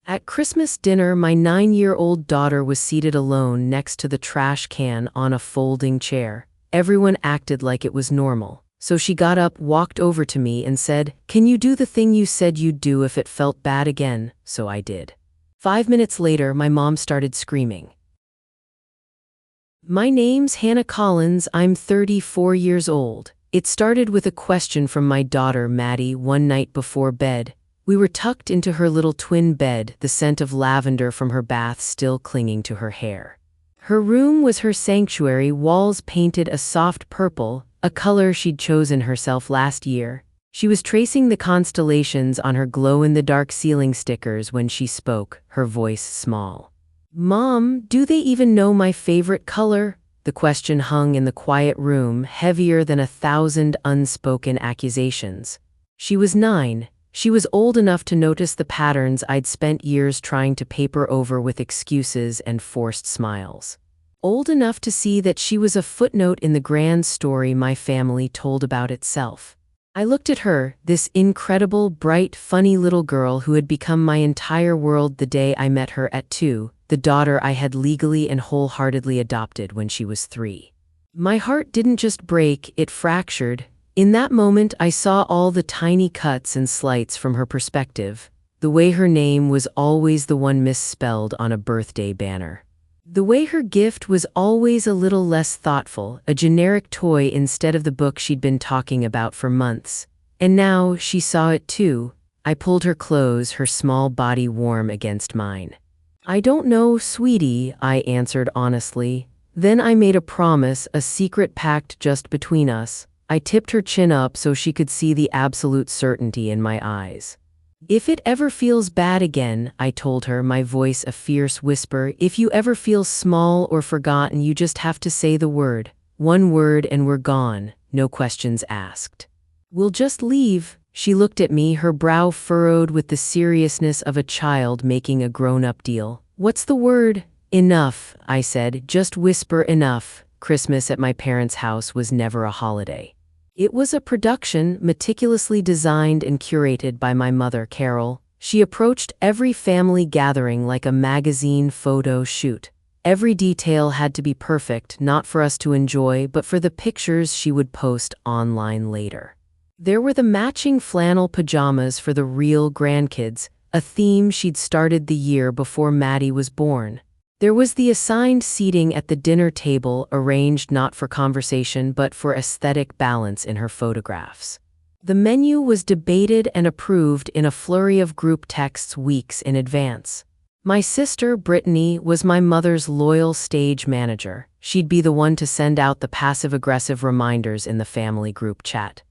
At Christmas dinner, my 9-year-old daughter was seated alone next to the trash can on a folding chair. Everyone acted like it was normal. So she got up, walked over to me, and said, "Can you do the thing you said you'd do if it felt bad again?" So I did. 5 minutes later, my mom started screaming. "My name's Hannah Collins. I'm 34 years old." It started with a question from my daughter, Maddie, one night before bed. We were tucked into her little twin bed, the scent of lavender from her bath still clinging to her hair. Her room was her sanctuary, walls painted a soft purple, a color she'd chosen herself last year. She was tracing the constellations on her glow-in-the-dark ceiling stickers when she spoke, her voice small. "Mom, do they even know my favorite color?" The question hung in the quiet room, heavier than 1,000 unspoken accusations. She was 9. She was old enough to notice the patterns I'd spent years trying to paper over with excuses and forced smiles. Old enough to see that she was a footnote in the grand story my family told about itself. I looked at her, this incredible, bright, funny little girl who had become my entire world the day I met her at 2, the daughter I had legally and wholeheartedly adopted when she was 3. My heart didn't just break, it fractured. In that moment, I saw all the tiny cuts and slights from her perspective. The way her name was always the one misspelled on a birthday banner. The way her gift was always a little less thoughtful, a generic toy instead of the book she'd been talking about for months. And now she saw it too. I pulled her close, her small body warm against mine. "I don't know, sweetie," I answered honestly. Then I made a promise, a secret pact just between us. I tipped her chin up so she could see the absolute certainty in my eyes. "If it ever feels bad again," I told her, my voice a fierce whisper, "if you ever feel small or forgotten, you just have to say the word. One word and we're gone, no questions asked. We'll just leave." She looked at me, her brow furrowed with the seriousness of a child making a grown-up deal. "What's the word?" "Enough," I said, "just whisper enough." Christmas at my parents' house was never a holiday. It was a production, meticulously designed and curated by my mother, Carol. She approached every family gathering like a magazine photo shoot. Every detail had to be perfect, not for us to enjoy, but for the pictures she would post online later. There were the matching flannel pajamas for the real grandkids, a theme she'd started the year before Maddie was born. There was the assigned seating at the dinner table, arranged not for conversation but for aesthetic balance in her photographs. The menu was debated and approved in a flurry of group texts weeks in advance. My sister, Brittany, was my mother's loyal stage manager. She'd be the one to send out the passive-aggressive reminders in the family group chat.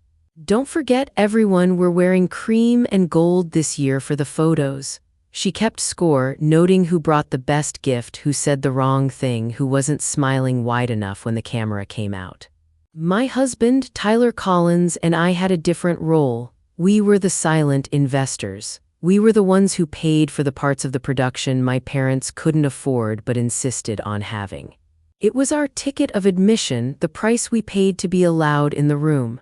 "Don't forget, everyone, we're wearing cream and gold this year for the photos." She kept score, noting who brought the best gift, who said the wrong thing, who wasn't smiling wide enough when the camera came out. My husband, Tyler Collins, and I had a different role. We were the silent investors. We were the ones who paid for the parts of the production my parents couldn't afford but insisted on having. It was our ticket of admission, the price we paid to be allowed in the room.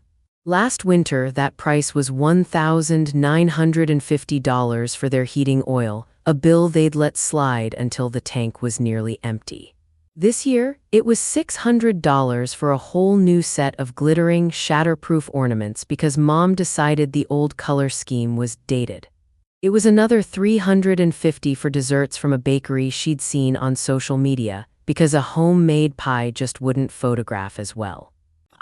Last winter, that price was $1,950 for their heating oil, a bill they'd let slide until the tank was nearly empty. This year, it was $600 for a whole new set of glittering, shatterproof ornaments because Mom decided the old color scheme was dated. It was another $350 for desserts from a bakery she'd seen on social media because a homemade pie just wouldn't photograph as well.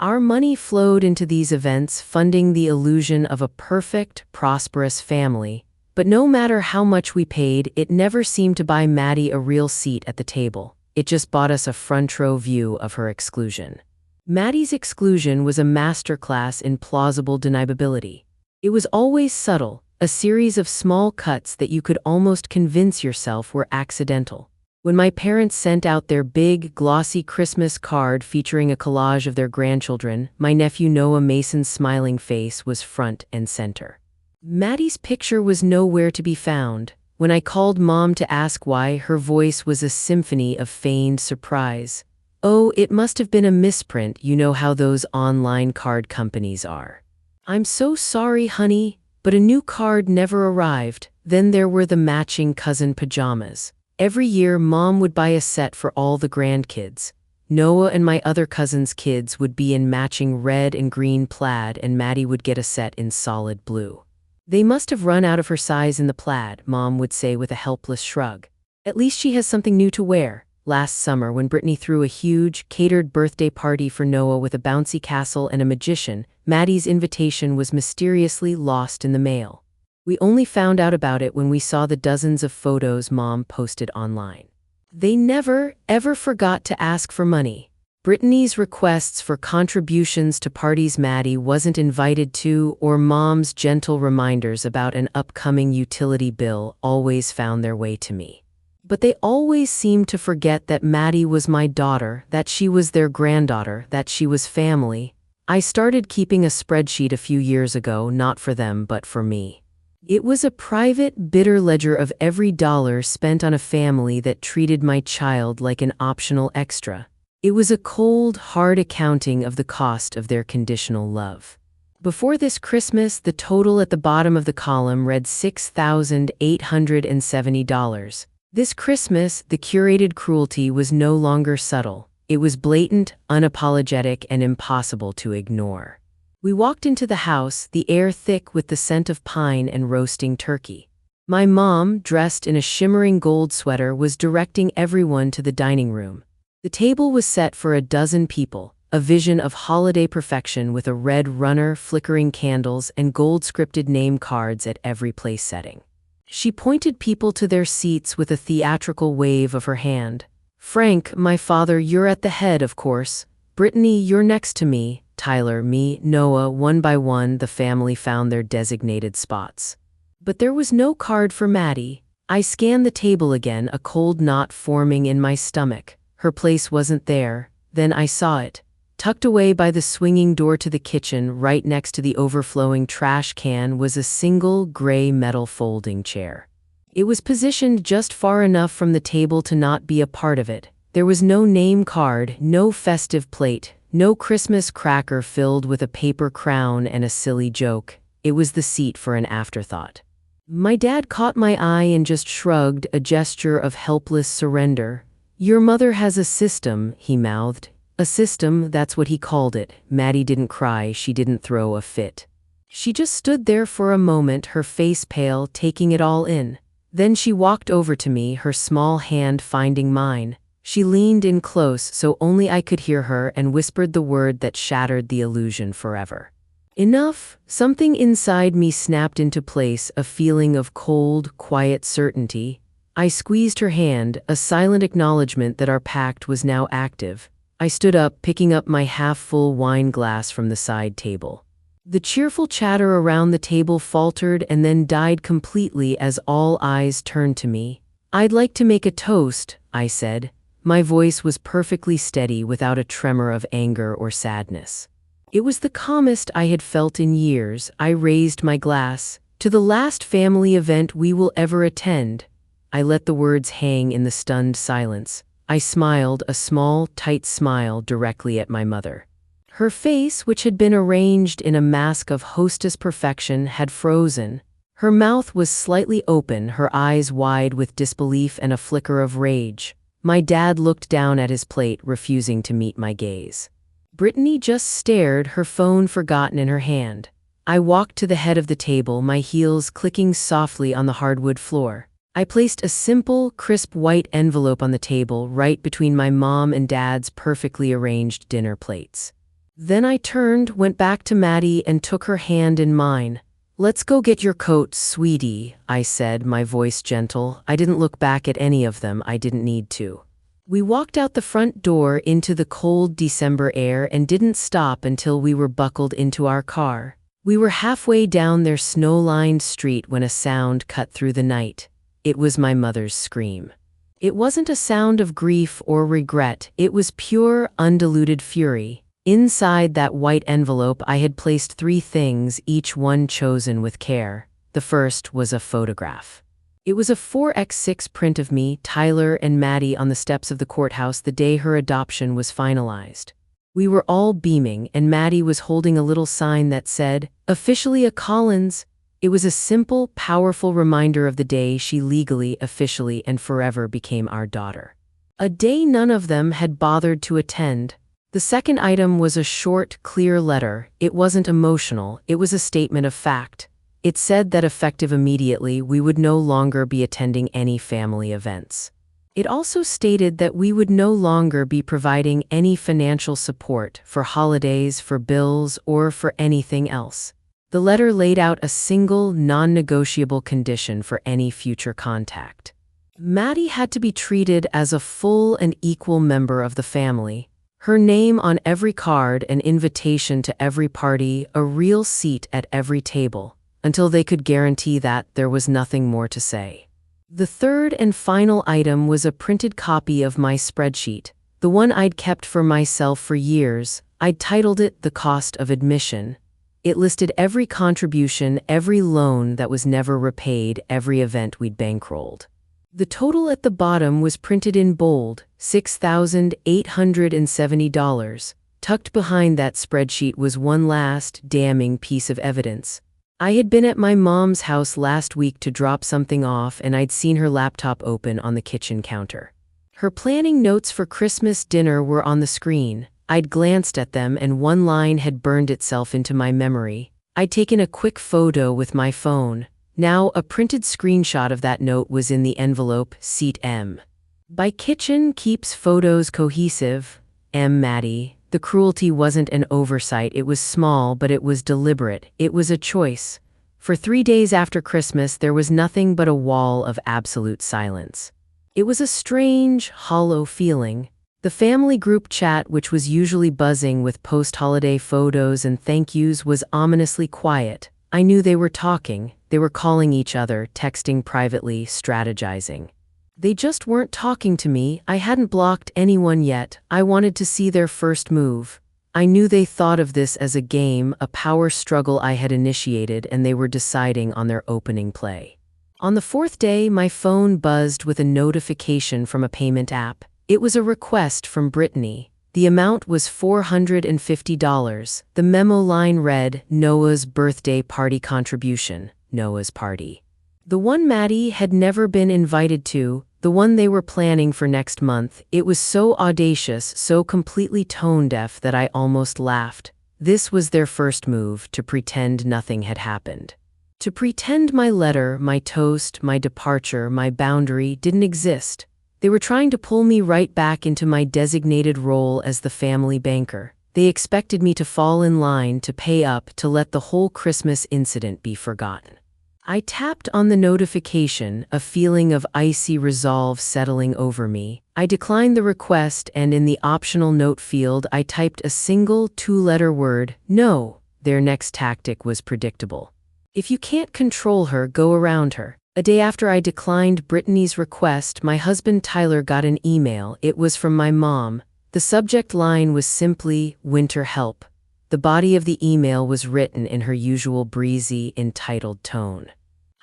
Our money flowed into these events, funding the illusion of a perfect, prosperous family. But no matter how much we paid, it never seemed to buy Maddie a real seat at the table. It just bought us a front-row view of her exclusion. Maddie's exclusion was a masterclass in plausible deniability. It was always subtle, a series of small cuts that you could almost convince yourself were accidental. When my parents sent out their big, glossy Christmas card featuring a collage of their grandchildren, my nephew Noah Mason's smiling face was front and center. Maddie's picture was nowhere to be found. When I called Mom to ask why, her voice was a symphony of feigned surprise. "Oh, it must have been a misprint, you know how those online card companies are." "I'm so sorry, honey, but a new card never arrived." Then there were the matching cousin pajamas. Every year, Mom would buy a set for all the grandkids. Noah and my other cousin's kids would be in matching red and green plaid, and Maddie would get a set in solid blue. They must have run out of her size in the plaid, Mom would say with a helpless shrug. At least she has something new to wear. Last summer, when Brittany threw a huge, catered birthday party for Noah with a bouncy castle and a magician, Maddie's invitation was mysteriously lost in the mail. We only found out about it when we saw the dozens of photos Mom posted online. They never, ever forgot to ask for money. Brittany's requests for contributions to parties Maddie wasn't invited to, or Mom's gentle reminders about an upcoming utility bill always found their way to me. But they always seemed to forget that Maddie was my daughter, that she was their granddaughter, that she was family. I started keeping a spreadsheet a few years ago, not for them but for me. It was a private, bitter ledger of every dollar spent on a family that treated my child like an optional extra. It was a cold, hard accounting of the cost of their conditional love. Before this Christmas, the total at the bottom of the column read $6,870. This Christmas, the curated cruelty was no longer subtle. It was blatant, unapologetic, and impossible to ignore. We walked into the house, the air thick with the scent of pine and roasting turkey. My mom, dressed in a shimmering gold sweater, was directing everyone to the dining room. The table was set for a dozen people, a vision of holiday perfection with a red runner, flickering candles, and gold-scripted name cards at every place setting. She pointed people to their seats with a theatrical wave of her hand. "Frank, my father, you're at the head, of course. Brittany, you're next to me. Tyler, me, Noah." One by one, the family found their designated spots. But there was no card for Maddie. I scanned the table again, a cold knot forming in my stomach. Her place wasn't there. Then I saw it. Tucked away by the swinging door to the kitchen, right next to the overflowing trash can, was a single gray metal folding chair. It was positioned just far enough from the table to not be a part of it. There was no name card, no festive plate, no Christmas cracker filled with a paper crown and a silly joke. It was the seat for an afterthought. My dad caught my eye and just shrugged, a gesture of helpless surrender. "Your mother has a system," he mouthed. A system, that's what he called it. Maddie didn't cry, she didn't throw a fit. She just stood there for a moment, her face pale, taking it all in. Then she walked over to me, her small hand finding mine. She leaned in close so only I could hear her, and whispered the word that shattered the illusion forever. Enough. Something inside me snapped into place, a feeling of cold, quiet certainty. I squeezed her hand, a silent acknowledgement that our pact was now active. I stood up, picking up my half-full wine glass from the side table. The cheerful chatter around the table faltered and then died completely as all eyes turned to me. "I'd like to make a toast," I said. My voice was perfectly steady, without a tremor of anger or sadness. It was the calmest I had felt in years. I raised my glass. "To the last family event we will ever attend." I let the words hang in the stunned silence. I smiled, a small, tight smile, directly at my mother. Her face, which had been arranged in a mask of hostess perfection, had frozen. Her mouth was slightly open, her eyes wide with disbelief and a flicker of rage. My dad looked down at his plate, refusing to meet my gaze. Brittany just stared, her phone forgotten in her hand. I walked to the head of the table, my heels clicking softly on the hardwood floor. I placed a simple, crisp white envelope on the table, right between my mom and dad's perfectly arranged dinner plates. Then I turned, went back to Maddie, and took her hand in mine. "Let's go get your coat, sweetie," I said, my voice gentle. I didn't look back at any of them, I didn't need to. We walked out the front door into the cold December air and didn't stop until we were buckled into our car. We were halfway down their snow-lined street when a sound cut through the night. It was my mother's scream. It wasn't a sound of grief or regret, it was pure, undiluted fury. Inside that white envelope I had placed 3 things, each one chosen with care. The first was a photograph. It was a 4x6 print of me, Tyler, and Maddie on the steps of the courthouse the day her adoption was finalized. We were all beaming, and Maddie was holding a little sign that said, "Officially a Collins." It was a simple, powerful reminder of the day she legally, officially, and forever became our daughter. A day none of them had bothered to attend. The second item was a short, clear letter. It wasn't emotional, it was a statement of fact. It said that effective immediately, we would no longer be attending any family events. It also stated that we would no longer be providing any financial support for holidays, for bills, or for anything else. The letter laid out a single, non-negotiable condition for any future contact. Maddie had to be treated as a full and equal member of the family. Her name on every card, an invitation to every party, a real seat at every table, until they could guarantee that there was nothing more to say. The third and final item was a printed copy of my spreadsheet, the one I'd kept for myself for years. I'd titled it The Cost of Admission. It listed every contribution, every loan that was never repaid, every event we'd bankrolled. The total at the bottom was printed in bold, $6,870. Tucked behind that spreadsheet was one last, damning piece of evidence. I had been at my mom's house last week to drop something off, and I'd seen her laptop open on the kitchen counter. Her planning notes for Christmas dinner were on the screen. I'd glanced at them, and one line had burned itself into my memory. I'd taken a quick photo with my phone. Now, a printed screenshot of that note was in the envelope, Seat M. By kitchen keeps photos cohesive. M. Maddie. The cruelty wasn't an oversight, it was small, but it was deliberate. It was a choice. For 3 days after Christmas, there was nothing but a wall of absolute silence. It was a strange, hollow feeling. The family group chat, which was usually buzzing with post-holiday photos and thank yous, was ominously quiet. I knew they were talking. They were calling each other, texting privately, strategizing. They just weren't talking to me. I hadn't blocked anyone yet. I wanted to see their first move. I knew they thought of this as a game, a power struggle I had initiated, and they were deciding on their opening play. On the fourth day, my phone buzzed with a notification from a payment app. It was a request from Brittany. The amount was $450. The memo line read, Noah's birthday party contribution, Noah's party. The one Maddie had never been invited to, the one they were planning for next month. It was so audacious, so completely tone-deaf that I almost laughed. This was their first move, to pretend nothing had happened. To pretend my letter, my toast, my departure, my boundary didn't exist. They were trying to pull me right back into my designated role as the family banker. They expected me to fall in line, to pay up, to let the whole Christmas incident be forgotten. I tapped on the notification, a feeling of icy resolve settling over me. I declined the request, and in the optional note field I typed a single 2-letter word, no. Their next tactic was predictable. If you can't control her, go around her. A day after I declined Brittany's request, my husband Tyler got an email. It was from my mom. The subject line was simply, Winter Help. The body of the email was written in her usual breezy, entitled tone.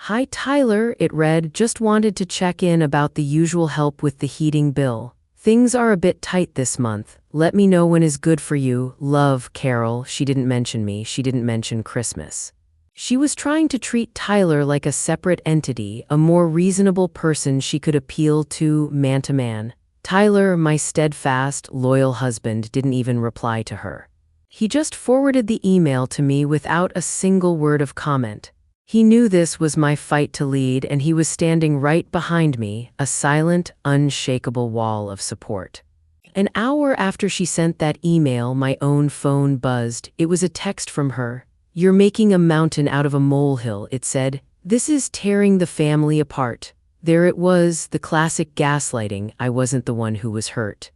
Hi Tyler, it read, just wanted to check in about the usual help with the heating bill. Things are a bit tight this month. Let me know when is good for you. Love, Carol. She didn't mention me. She didn't mention Christmas. She was trying to treat Tyler like a separate entity, a more reasonable person she could appeal to man. Tyler, my steadfast, loyal husband, didn't even reply to her. He just forwarded the email to me without a single word of comment. He knew this was my fight to lead, and he was standing right behind me, a silent, unshakable wall of support. An hour after she sent that email, my own phone buzzed. It was a text from her. You're making a mountain out of a molehill, it said. This is tearing the family apart. There it was, the classic gaslighting. I wasn't the one who was hurt.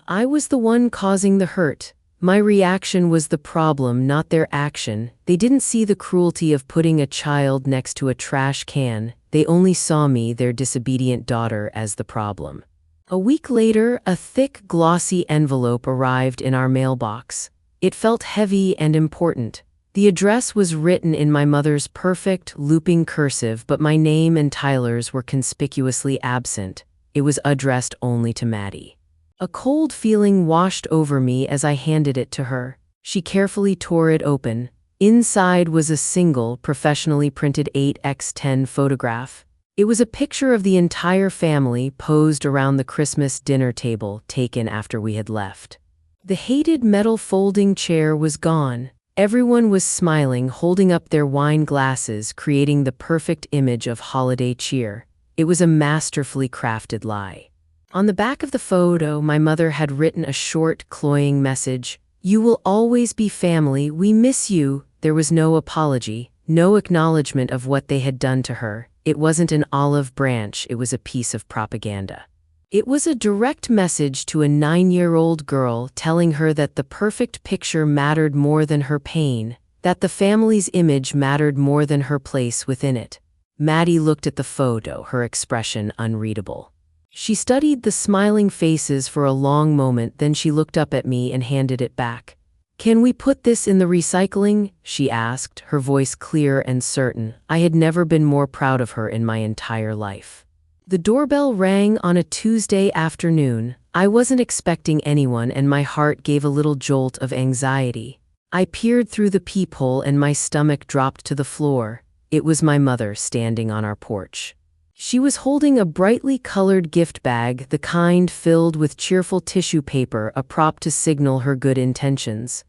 I was the one causing the hurt. My reaction was the problem, not their action. They didn't see the cruelty of putting a child next to a trash can. They only saw me, their disobedient daughter, as the problem. A week later, a thick, glossy envelope arrived in our mailbox. It felt heavy and important. The address was written in my mother's perfect, looping cursive, but my name and Tyler's were conspicuously absent. It was addressed only to Maddie. A cold feeling washed over me as I handed it to her. She carefully tore it open. Inside was a single, professionally printed 8x10 photograph. It was a picture of the entire family posed around the Christmas dinner table taken after we had left. The hated metal folding chair was gone. Everyone was smiling, holding up their wine glasses, creating the perfect image of holiday cheer. It was a masterfully crafted lie. On the back of the photo, my mother had written a short, cloying message. "You will always be family, we miss you." There was no apology, no acknowledgement of what they had done to her. It wasn't an olive branch, it was a piece of propaganda. It was a direct message to a 9-year-old girl telling her that the perfect picture mattered more than her pain, that the family's image mattered more than her place within it. Maddie looked at the photo, her expression unreadable. She studied the smiling faces for a long moment, then she looked up at me and handed it back. "Can we put this in the recycling?" she asked, her voice clear and certain. I had never been more proud of her in my entire life. The doorbell rang on a Tuesday afternoon. I wasn't expecting anyone, and my heart gave a little jolt of anxiety. I peered through the peephole and my stomach dropped to the floor. It was my mother standing on our porch. She was holding a brightly colored gift bag, the kind filled with cheerful tissue paper, a prop to signal her good intentions.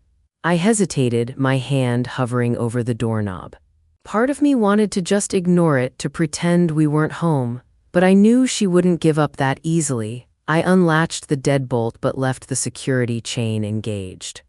I hesitated, my hand hovering over the doorknob. Part of me wanted to just ignore it, to pretend we weren't home, but I knew she wouldn't give up that easily. I unlatched the deadbolt but left the security chain engaged.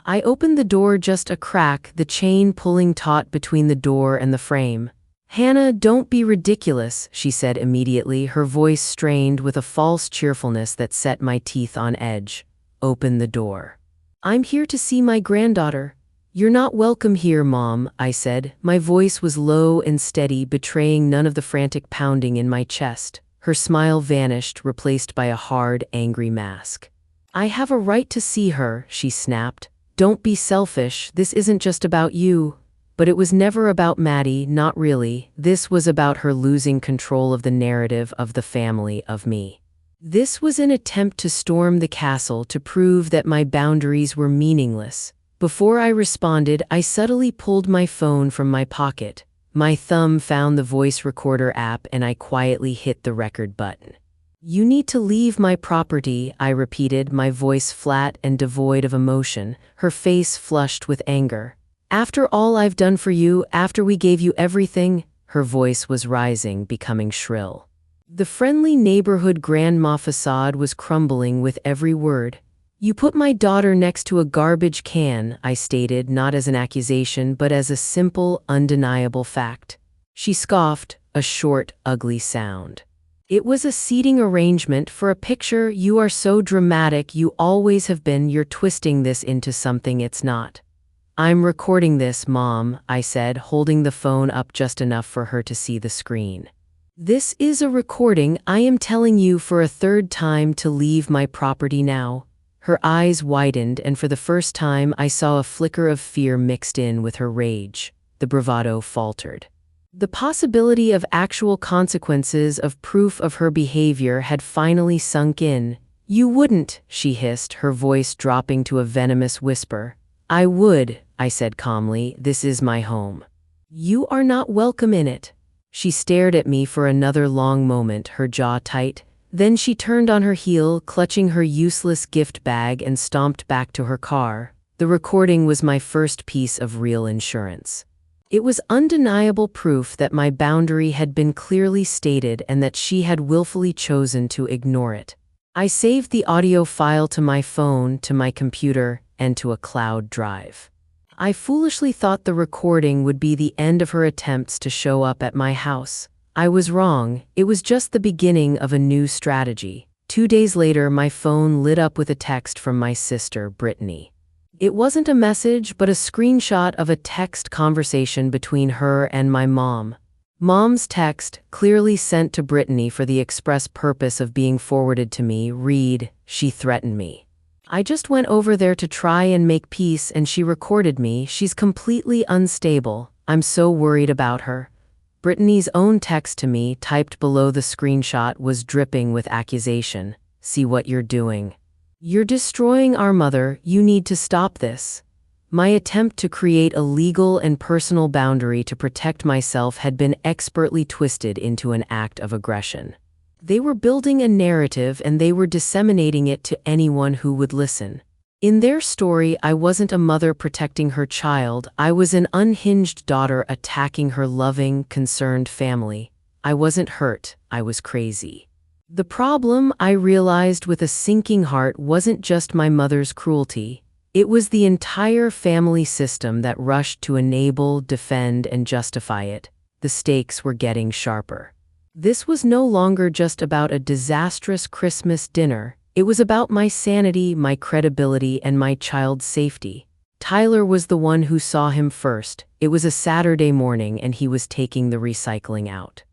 I opened the door just a crack, the chain pulling taut between the door and the frame. "Hannah, don't be ridiculous," she said immediately, her voice strained with a false cheerfulness that set my teeth on edge. "Open the door. I'm here to see my granddaughter." "You're not welcome here, Mom," I said. My voice was low and steady, betraying none of the frantic pounding in my chest. Her smile vanished, replaced by a hard, angry mask. "I have a right to see her," she snapped. "Don't be selfish, this isn't just about you." But it was never about Maddie, not really. This was about her losing control of the narrative, of the family, of me. This was an attempt to storm the castle, to prove that my boundaries were meaningless. Before I responded, I subtly pulled my phone from my pocket. My thumb found the voice recorder app and I quietly hit the record button. "You need to leave my property," I repeated, my voice flat and devoid of emotion, her face flushed with anger. "After all I've done for you, after we gave you everything," her voice was rising, becoming shrill. The friendly neighborhood grandma facade was crumbling with every word. "You put my daughter next to a garbage can," I stated, not as an accusation but as a simple, undeniable fact. She scoffed, a short, ugly sound. "It was a seating arrangement for a picture. You are so dramatic, you always have been. You're twisting this into something it's not." "I'm recording this, Mom," I said, holding the phone up just enough for her to see the screen. "This is a recording. I am telling you for a third time to leave my property now." Her eyes widened, and for the first time I saw a flicker of fear mixed in with her rage. The bravado faltered. The possibility of actual consequences, of proof of her behavior, had finally sunk in. "You wouldn't," she hissed, her voice dropping to a venomous whisper. "I would," I said calmly. "This is my home. You are not welcome in it." She stared at me for another long moment, her jaw tight. Then she turned on her heel, clutching her useless gift bag, and stomped back to her car. The recording was my first piece of real insurance. It was undeniable proof that my boundary had been clearly stated and that she had willfully chosen to ignore it. I saved the audio file to my phone, to my computer, and to a cloud drive. I foolishly thought the recording would be the end of her attempts to show up at my house. I was wrong. It was just the beginning of a new strategy. 2 days later, my phone lit up with a text from my sister, Brittany. It wasn't a message, but a screenshot of a text conversation between her and my mom. Mom's text, clearly sent to Brittany for the express purpose of being forwarded to me, read, "She threatened me. I just went over there to try and make peace and she recorded me. She's completely unstable. I'm so worried about her." Brittany's own text to me, typed below the screenshot, was dripping with accusation. "See what you're doing. You're destroying our mother. You need to stop this." My attempt to create a legal and personal boundary to protect myself had been expertly twisted into an act of aggression. They were building a narrative and they were disseminating it to anyone who would listen. In their story, I wasn't a mother protecting her child, I was an unhinged daughter attacking her loving, concerned family. I wasn't hurt, I was crazy. The problem, I realized with a sinking heart, wasn't just my mother's cruelty. It was the entire family system that rushed to enable, defend, and justify it. The stakes were getting sharper. This was no longer just about a disastrous Christmas dinner. It was about my sanity, my credibility, and my child's safety. Tyler was the one who saw him first. It was a Saturday morning and he was taking the recycling out.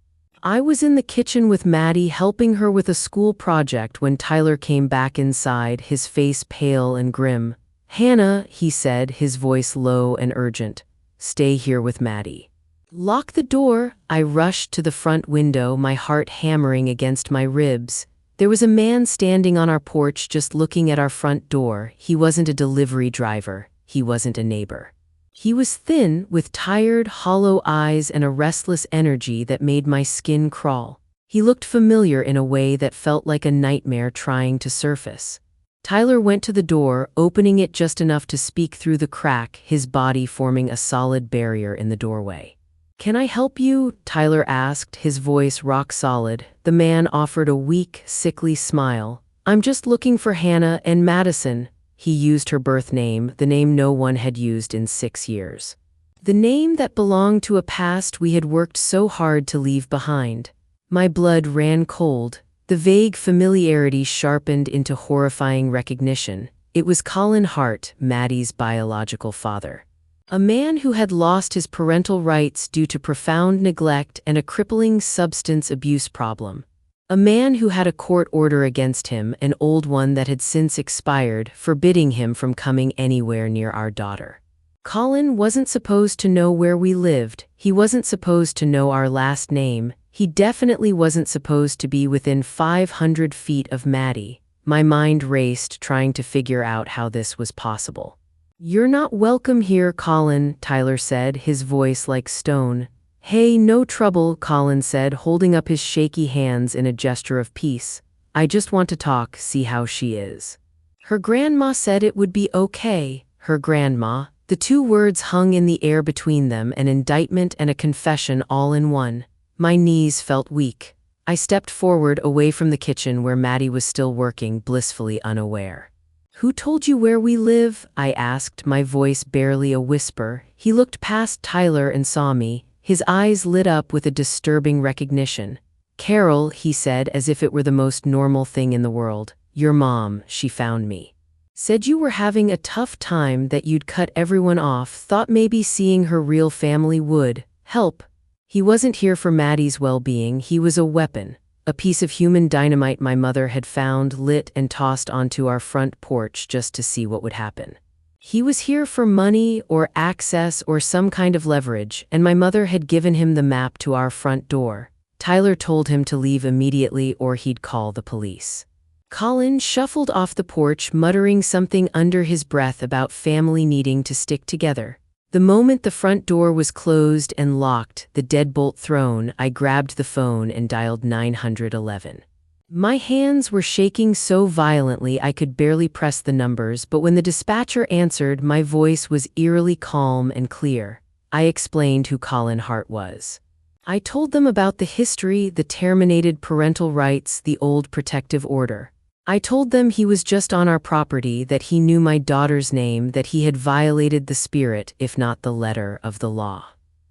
I was in the kitchen with Maddie helping her with a school project when Tyler came back inside, his face pale and grim. "Hannah," he said, his voice low and urgent, "stay here with Maddie." "Lock the door." I rushed to the front window, my heart hammering against my ribs. There was a man standing on our porch just looking at our front door. He wasn't a delivery driver. He wasn't a neighbor. He was thin, with tired, hollow eyes and a restless energy that made my skin crawl. He looked familiar in a way that felt like a nightmare trying to surface. Tyler went to the door, opening it just enough to speak through the crack, his body forming a solid barrier in the doorway. "Can I help you?" Tyler asked, his voice rock solid. The man offered a weak, sickly smile. "I'm just looking for Hannah and Madison." He used her birth name, the name no one had used in 6 years. The name that belonged to a past we had worked so hard to leave behind. My blood ran cold. The vague familiarity sharpened into horrifying recognition. It was Colin Hart, Maddie's biological father. A man who had lost his parental rights due to profound neglect and a crippling substance abuse problem. A man who had a court order against him, an old one that had since expired, forbidding him from coming anywhere near our daughter. Colin wasn't supposed to know where we lived. He wasn't supposed to know our last name. He definitely wasn't supposed to be within 500 feet of Maddie. My mind raced, trying to figure out how this was possible. "You're not welcome here, Colin," Tyler said, his voice like stone. "Hey, no trouble," Colin said, holding up his shaky hands in a gesture of peace. "I just want to talk, see how she is." Her grandma said it would be okay. Her grandma. The two words hung in the air between them, an indictment and a confession all in one. My knees felt weak. I stepped forward away from the kitchen where Maddie was still working, blissfully unaware. "Who told you where we live?" I asked, my voice barely a whisper. He looked past Tyler and saw me. His eyes lit up with a disturbing recognition. "Carol," he said, as if it were the most normal thing in the world. "Your mom, she found me. Said you were having a tough time, that you'd cut everyone off, thought maybe seeing her real family would help." He wasn't here for Maddie's well-being, he was a weapon. A piece of human dynamite my mother had found, lit and tossed onto our front porch just to see what would happen. He was here for money or access or some kind of leverage, and my mother had given him the map to our front door. Tyler told him to leave immediately or he'd call the police. Colin shuffled off the porch, muttering something under his breath about family needing to stick together. The moment the front door was closed and locked, the deadbolt thrown, I grabbed the phone and dialed 911. My hands were shaking so violently I could barely press the numbers, but when the dispatcher answered, my voice was eerily calm and clear. I explained who Colin Hart was. I told them about the history, the terminated parental rights, the old protective order. I told them he was just on our property, that he knew my daughter's name, that he had violated the spirit, if not the letter, of the law.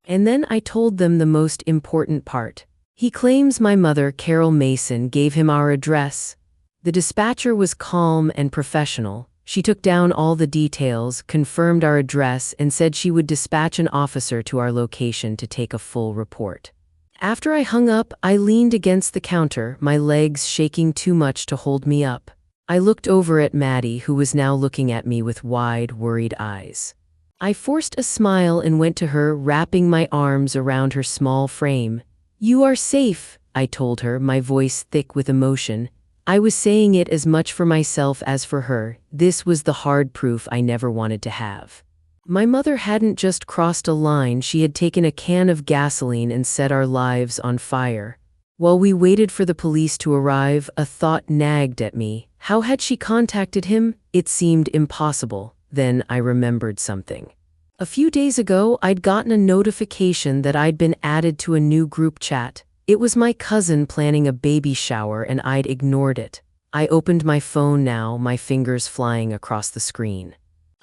And then I told them the most important part. He claims my mother, Carol Mason, gave him our address. The dispatcher was calm and professional. She took down all the details, confirmed our address, and said she would dispatch an officer to our location to take a full report. After I hung up, I leaned against the counter, my legs shaking too much to hold me up. I looked over at Maddie, who was now looking at me with wide, worried eyes. I forced a smile and went to her, wrapping my arms around her small frame. "You are safe," I told her, my voice thick with emotion. I was saying it as much for myself as for her. This was the hard proof I never wanted to have. My mother hadn't just crossed a line, she had taken a can of gasoline and set our lives on fire. While we waited for the police to arrive, a thought nagged at me. How had she contacted him? It seemed impossible. Then I remembered something. A few days ago, I'd gotten a notification that I'd been added to a new group chat. It was my cousin planning a baby shower, and I'd ignored it. I opened my phone now, my fingers flying across the screen.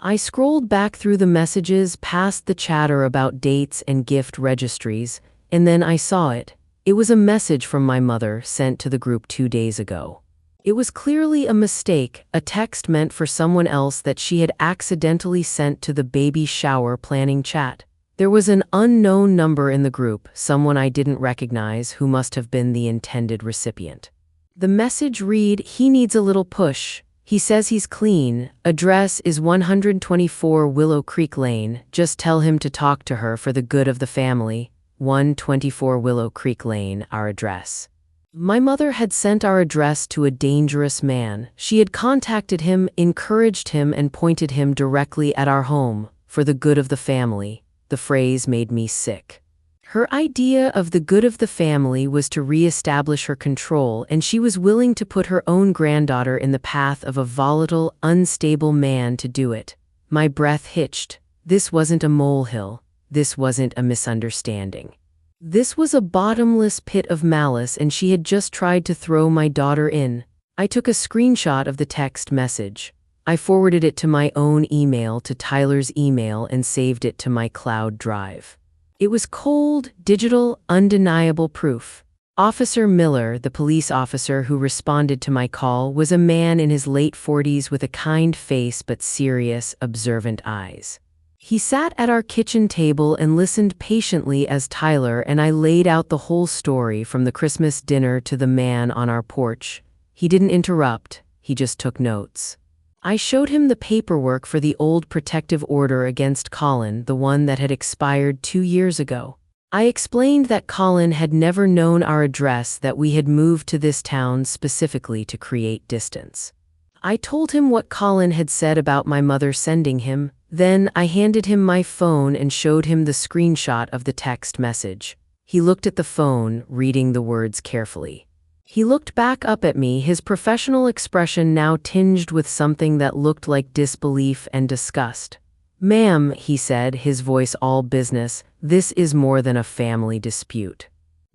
I scrolled back through the messages, past the chatter about dates and gift registries, and then I saw it. It was a message from my mother sent to the group 2 days ago. It was clearly a mistake, a text meant for someone else that she had accidentally sent to the baby shower planning chat. There was an unknown number in the group, someone I didn't recognize who must have been the intended recipient. The message read, "He needs a little push. He says he's clean. Address is 124 Willow Creek Lane. Just tell him to talk to her for the good of the family. 124 Willow Creek Lane, our address." My mother had sent our address to a dangerous man. She had contacted him, encouraged him, and pointed him directly at our home, for the good of the family. The phrase made me sick. Her idea of the good of the family was to re-establish her control, and she was willing to put her own granddaughter in the path of a volatile, unstable man to do it. My breath hitched. This wasn't a molehill. This wasn't a misunderstanding. This was a bottomless pit of malice, and she had just tried to throw my daughter in. I took a screenshot of the text message. I forwarded it to my own email, to Tyler's email, and saved it to my cloud drive. It was cold, digital, undeniable proof. Officer Miller, the police officer who responded to my call, was a man in his late 40s with a kind face but serious, observant eyes. He sat at our kitchen table and listened patiently as Tyler and I laid out the whole story, from the Christmas dinner to the man on our porch. He didn't interrupt, he just took notes. I showed him the paperwork for the old protective order against Colin, the one that had expired 2 years ago. I explained that Colin had never known our address, that we had moved to this town specifically to create distance. I told him what Colin had said about my mother sending him. Then I handed him my phone and showed him the screenshot of the text message. He looked at the phone, reading the words carefully. He looked back up at me, his professional expression now tinged with something that looked like disbelief and disgust. "Ma'am," he said, his voice all business, "this is more than a family dispute.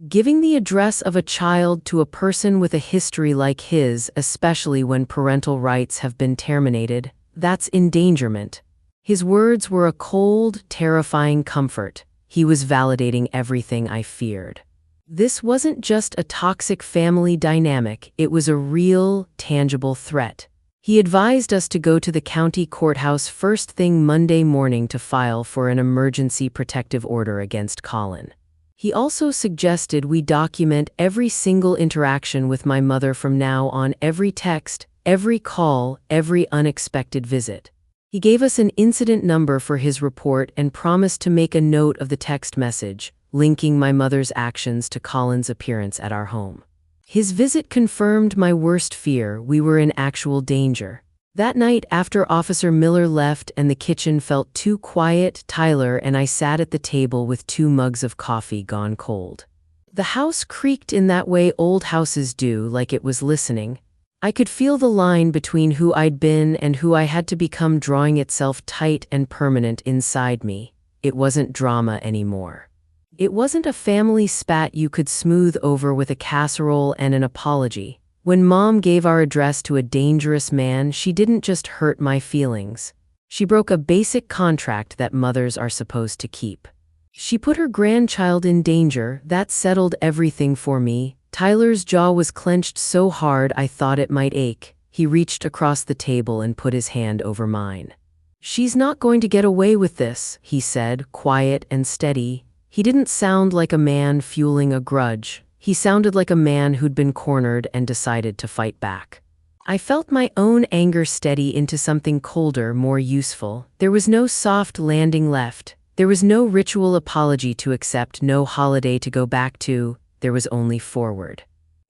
Giving the address of a child to a person with a history like his, especially when parental rights have been terminated, that's endangerment." His words were a cold, terrifying comfort. He was validating everything I feared. This wasn't just a toxic family dynamic, it was a real, tangible threat. He advised us to go to the county courthouse first thing Monday morning to file for an emergency protective order against Colin. He also suggested we document every single interaction with my mother from now on, every text, every call, every unexpected visit. He gave us an incident number for his report and promised to make a note of the text message, linking my mother's actions to Colin's appearance at our home. His visit confirmed my worst fear: we were in actual danger. That night, after Officer Miller left and the kitchen felt too quiet, Tyler and I sat at the table with 2 mugs of coffee gone cold. The house creaked in that way old houses do, like it was listening. I could feel the line between who I'd been and who I had to become drawing itself tight and permanent inside me. It wasn't drama anymore. It wasn't a family spat you could smooth over with a casserole and an apology. When Mom gave our address to a dangerous man, she didn't just hurt my feelings. She broke a basic contract that mothers are supposed to keep. She put her grandchild in danger. That settled everything for me. Tyler's jaw was clenched so hard I thought it might ache. He reached across the table and put his hand over mine. "She's not going to get away with this," he said, quiet and steady. He didn't sound like a man fueling a grudge. He sounded like a man who'd been cornered and decided to fight back. I felt my own anger steady into something colder, more useful. There was no soft landing left. There was no ritual apology to accept, no holiday to go back to. There was only forward.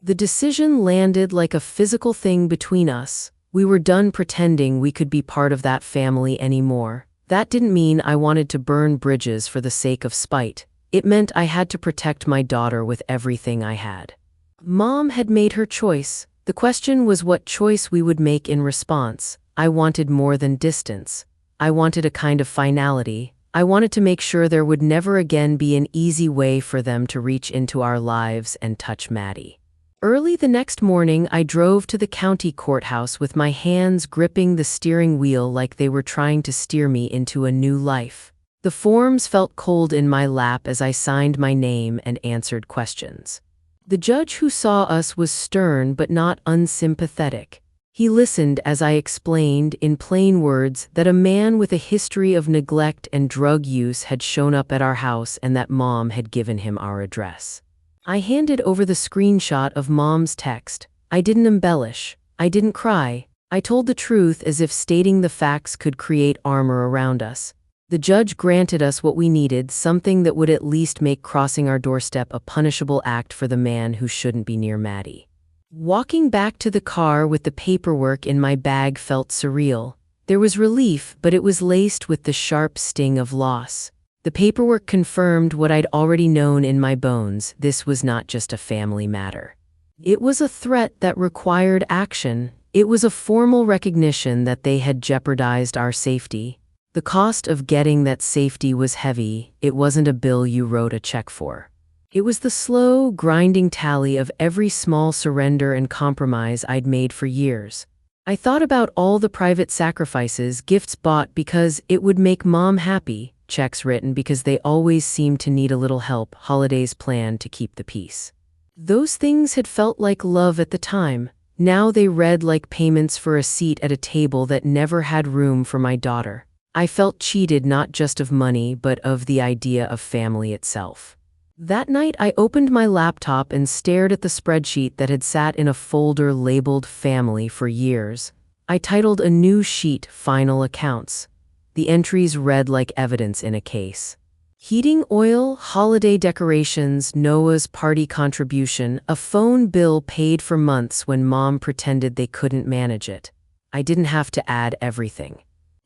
The decision landed like a physical thing between us. We were done pretending we could be part of that family anymore. That didn't mean I wanted to burn bridges for the sake of spite. It meant I had to protect my daughter with everything I had. Mom had made her choice. The question was what choice we would make in response. I wanted more than distance. I wanted a kind of finality. I wanted to make sure there would never again be an easy way for them to reach into our lives and touch Maddie. Early the next morning, I drove to the county courthouse with my hands gripping the steering wheel like they were trying to steer me into a new life. The forms felt cold in my lap as I signed my name and answered questions. The judge who saw us was stern but not unsympathetic. He listened as I explained in plain words that a man with a history of neglect and drug use had shown up at our house and that Mom had given him our address. I handed over the screenshot of Mom's text. I didn't embellish. I didn't cry. I told the truth as if stating the facts could create armor around us. The judge granted us what we needed, something that would at least make crossing our doorstep a punishable act for the man who shouldn't be near Maddie. Walking back to the car with the paperwork in my bag felt surreal. There was relief, but it was laced with the sharp sting of loss. The paperwork confirmed what I'd already known in my bones. This was not just a family matter. It was a threat that required action. It was a formal recognition that they had jeopardized our safety. The cost of getting that safety was heavy. It wasn't a bill you wrote a check for. It was the slow, grinding tally of every small surrender and compromise I'd made for years. I thought about all the private sacrifices, gifts bought because it would make Mom happy, checks written because they always seemed to need a little help, holidays planned to keep the peace. Those things had felt like love at the time. Now they read like payments for a seat at a table that never had room for my daughter. I felt cheated not just of money but of the idea of family itself. That night I opened my laptop and stared at the spreadsheet that had sat in a folder labeled Family for years. I titled a new sheet Final Accounts. The entries read like evidence in a case. Heating oil, holiday decorations, Noah's party contribution, a phone bill paid for months when Mom pretended they couldn't manage it. I didn't have to add everything.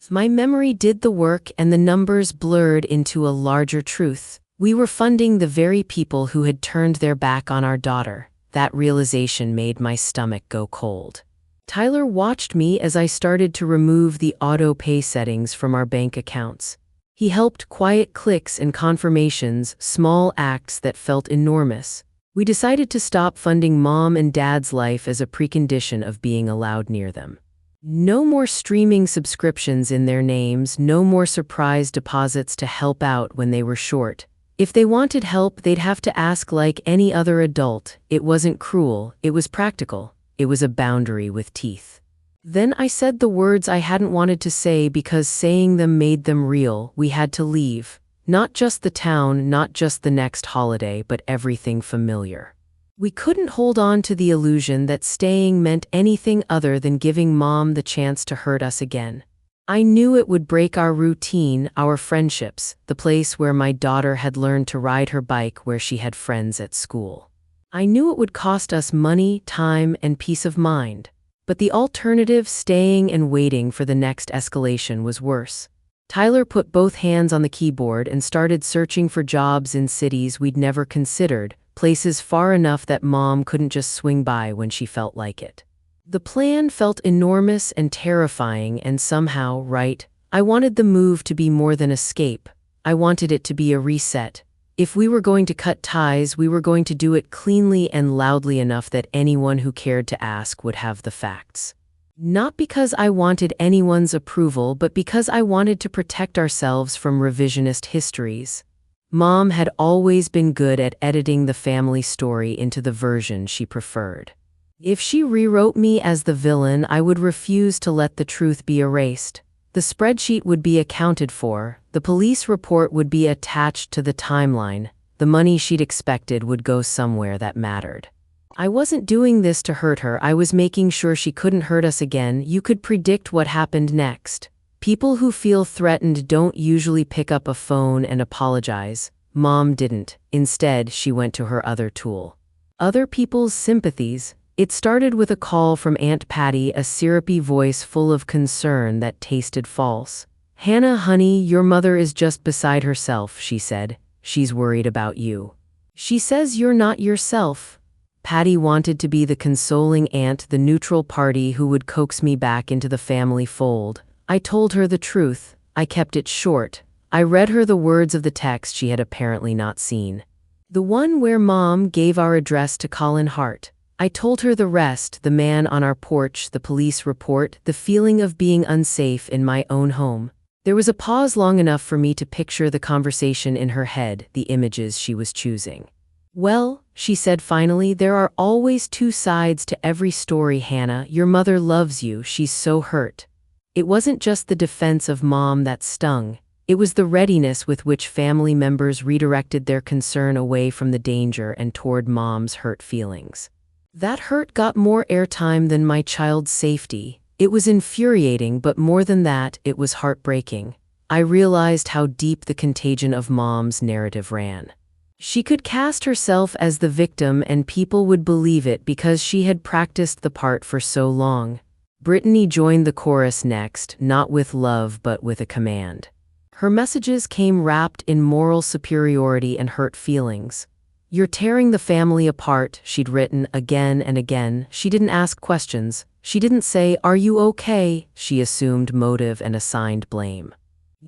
My memory did the work and the numbers blurred into a larger truth. We were funding the very people who had turned their back on our daughter. That realization made my stomach go cold. Tyler watched me as I started to remove the auto-pay settings from our bank accounts. He helped quiet clicks and confirmations, small acts that felt enormous. We decided to stop funding Mom and Dad's life as a precondition of being allowed near them. No more streaming subscriptions in their names, no more surprise deposits to help out when they were short. If they wanted help, they'd have to ask like any other adult. It wasn't cruel, it was practical. It was a boundary with teeth. Then I said the words I hadn't wanted to say because saying them made them real. We had to leave. Not just the town, not just the next holiday, but everything familiar. We couldn't hold on to the illusion that staying meant anything other than giving Mom the chance to hurt us again. I knew it would break our routine, our friendships, the place where my daughter had learned to ride her bike, where she had friends at school. I knew it would cost us money, time, and peace of mind. But the alternative, staying and waiting for the next escalation, was worse. Tyler put both hands on the keyboard and started searching for jobs in cities we'd never considered, places far enough that Mom couldn't just swing by when she felt like it. The plan felt enormous and terrifying and somehow right. I wanted the move to be more than escape. I wanted it to be a reset. If we were going to cut ties, we were going to do it cleanly and loudly enough that anyone who cared to ask would have the facts. Not because I wanted anyone's approval, but because I wanted to protect ourselves from revisionist histories. Mom had always been good at editing the family story into the version she preferred. If she rewrote me as the villain, I would refuse to let the truth be erased. The spreadsheet would be accounted for, the police report would be attached to the timeline, the money she'd expected would go somewhere that mattered. I wasn't doing this to hurt her, I was making sure she couldn't hurt us again. You could predict what happened next. People who feel threatened don't usually pick up a phone and apologize. Mom didn't. Instead, she went to her other tool. Other people's sympathies. It started with a call from Aunt Patty, a syrupy voice full of concern that tasted false. "Hannah, honey, your mother is just beside herself," she said. "She's worried about you. She says you're not yourself." Patty wanted to be the consoling aunt, the neutral party who would coax me back into the family fold. I told her the truth. I kept it short. I read her the words of the text she had apparently not seen. The one where Mom gave our address to Colin Hart. I told her the rest, the man on our porch, the police report, the feeling of being unsafe in my own home. There was a pause long enough for me to picture the conversation in her head, the images she was choosing. "Well," she said finally, "there are always two sides to every story, Hannah. Your mother loves you. She's so hurt." It wasn't just the defense of Mom that stung. It was the readiness with which family members redirected their concern away from the danger and toward Mom's hurt feelings. That hurt got more airtime than my child's safety. It was infuriating, but more than that, it was heartbreaking. I realized how deep the contagion of Mom's narrative ran. She could cast herself as the victim and people would believe it because she had practiced the part for so long. Brittany joined the chorus next, not with love but with a command. Her messages came wrapped in moral superiority and hurt feelings. "You're tearing the family apart," she'd written again and again. She didn't ask questions. She didn't say, "Are you okay?" She assumed motive and assigned blame.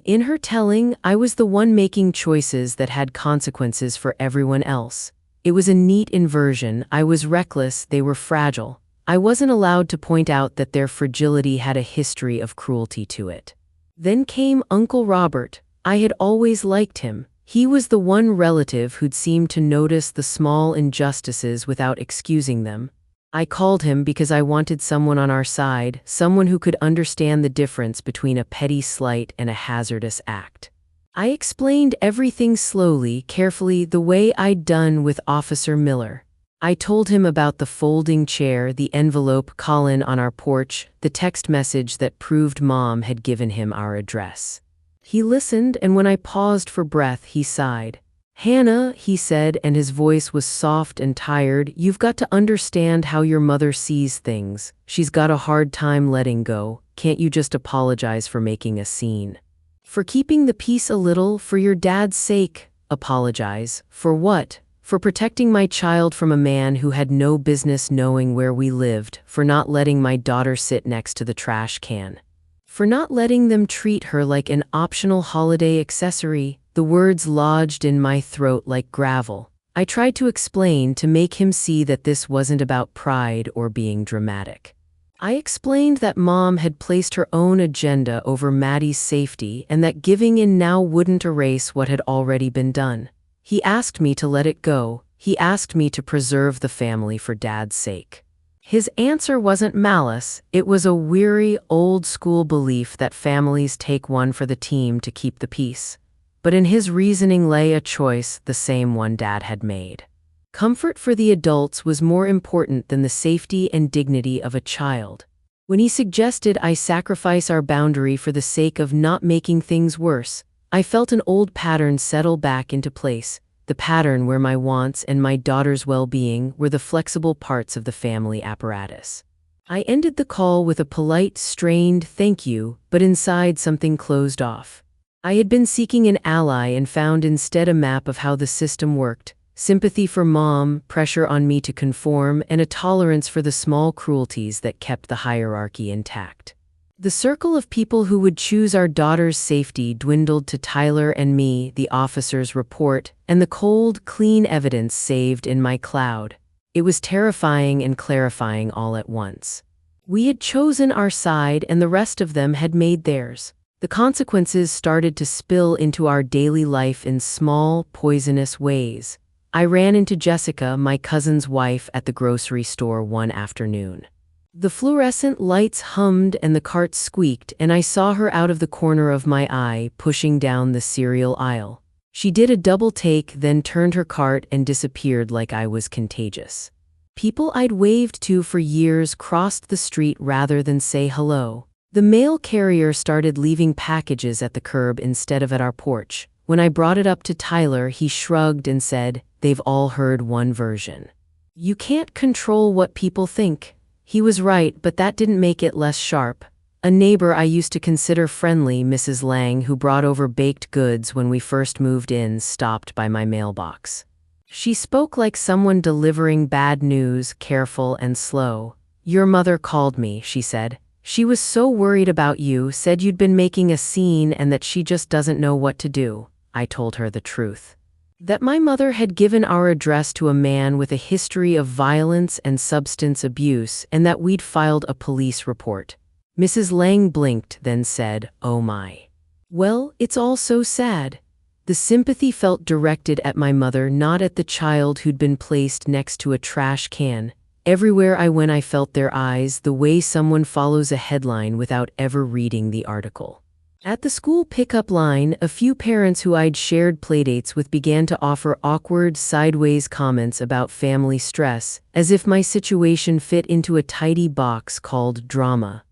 In her telling, I was the one making choices that had consequences for everyone else. It was a neat inversion. I was reckless, they were fragile. I wasn't allowed to point out that their fragility had a history of cruelty to it. Then came Uncle Robert. I had always liked him. He was the one relative who'd seemed to notice the small injustices without excusing them. I called him because I wanted someone on our side, someone who could understand the difference between a petty slight and a hazardous act. I explained everything slowly, carefully, the way I'd done with Officer Miller. I told him about the folding chair, the envelope, Colin on our porch, the text message that proved Mom had given him our address. He listened, and when I paused for breath, he sighed. "Hannah," he said, and his voice was soft and tired, "you've got to understand how your mother sees things. She's got a hard time letting go. Can't you just apologize for making a scene? For keeping the peace a little, for your dad's sake?" "Apologize? For what?" "For protecting my child from a man who had no business knowing where we lived, for not letting my daughter sit next to the trash can. For not letting them treat her like an optional holiday accessory." The words lodged in my throat like gravel. I tried to explain, to make him see that this wasn't about pride or being dramatic. I explained that Mom had placed her own agenda over Maddie's safety and that giving in now wouldn't erase what had already been done. He asked me to let it go. He asked me to preserve the family for Dad's sake. His answer wasn't malice. It was a weary, old-school belief that families take one for the team to keep the peace. But in his reasoning lay a choice, the same one Dad had made. Comfort for the adults was more important than the safety and dignity of a child. When he suggested I sacrifice our boundary for the sake of not making things worse, I felt an old pattern settle back into place, the pattern where my wants and my daughter's well-being were the flexible parts of the family apparatus. I ended the call with a polite, strained thank you, but inside something closed off. I had been seeking an ally and found instead a map of how the system worked: sympathy for Mom, pressure on me to conform, and a tolerance for the small cruelties that kept the hierarchy intact. The circle of people who would choose our daughter's safety dwindled to Tyler and me, the officer's report, and the cold, clean evidence saved in my cloud. It was terrifying and clarifying all at once. We had chosen our side and the rest of them had made theirs. The consequences started to spill into our daily life in small, poisonous ways. I ran into Jessica, my cousin's wife, at the grocery store one afternoon. The fluorescent lights hummed and the cart squeaked, and I saw her out of the corner of my eye, pushing down the cereal aisle. She did a double take, then turned her cart and disappeared like I was contagious. People I'd waved to for years crossed the street rather than say hello. The mail carrier started leaving packages at the curb instead of at our porch. When I brought it up to Tyler, he shrugged and said, "They've all heard one version." You can't control what people think. He was right, but that didn't make it less sharp. A neighbor I used to consider friendly, Mrs. Lang, who brought over baked goods when we first moved in, stopped by my mailbox. She spoke like someone delivering bad news, careful and slow. "Your mother called me," she said. "She was so worried about you, said you'd been making a scene and that she just doesn't know what to do." I told her the truth. That my mother had given our address to a man with a history of violence and substance abuse and that we'd filed a police report. Mrs. Lang blinked, then said, "Oh my. Well, it's all so sad." The sympathy felt directed at my mother, not at the child who'd been placed next to a trash can. Everywhere I went, I felt their eyes, the way someone follows a headline without ever reading the article. At the school pickup line, a few parents who I'd shared playdates with began to offer awkward, sideways comments about family stress, as if my situation fit into a tidy box called drama.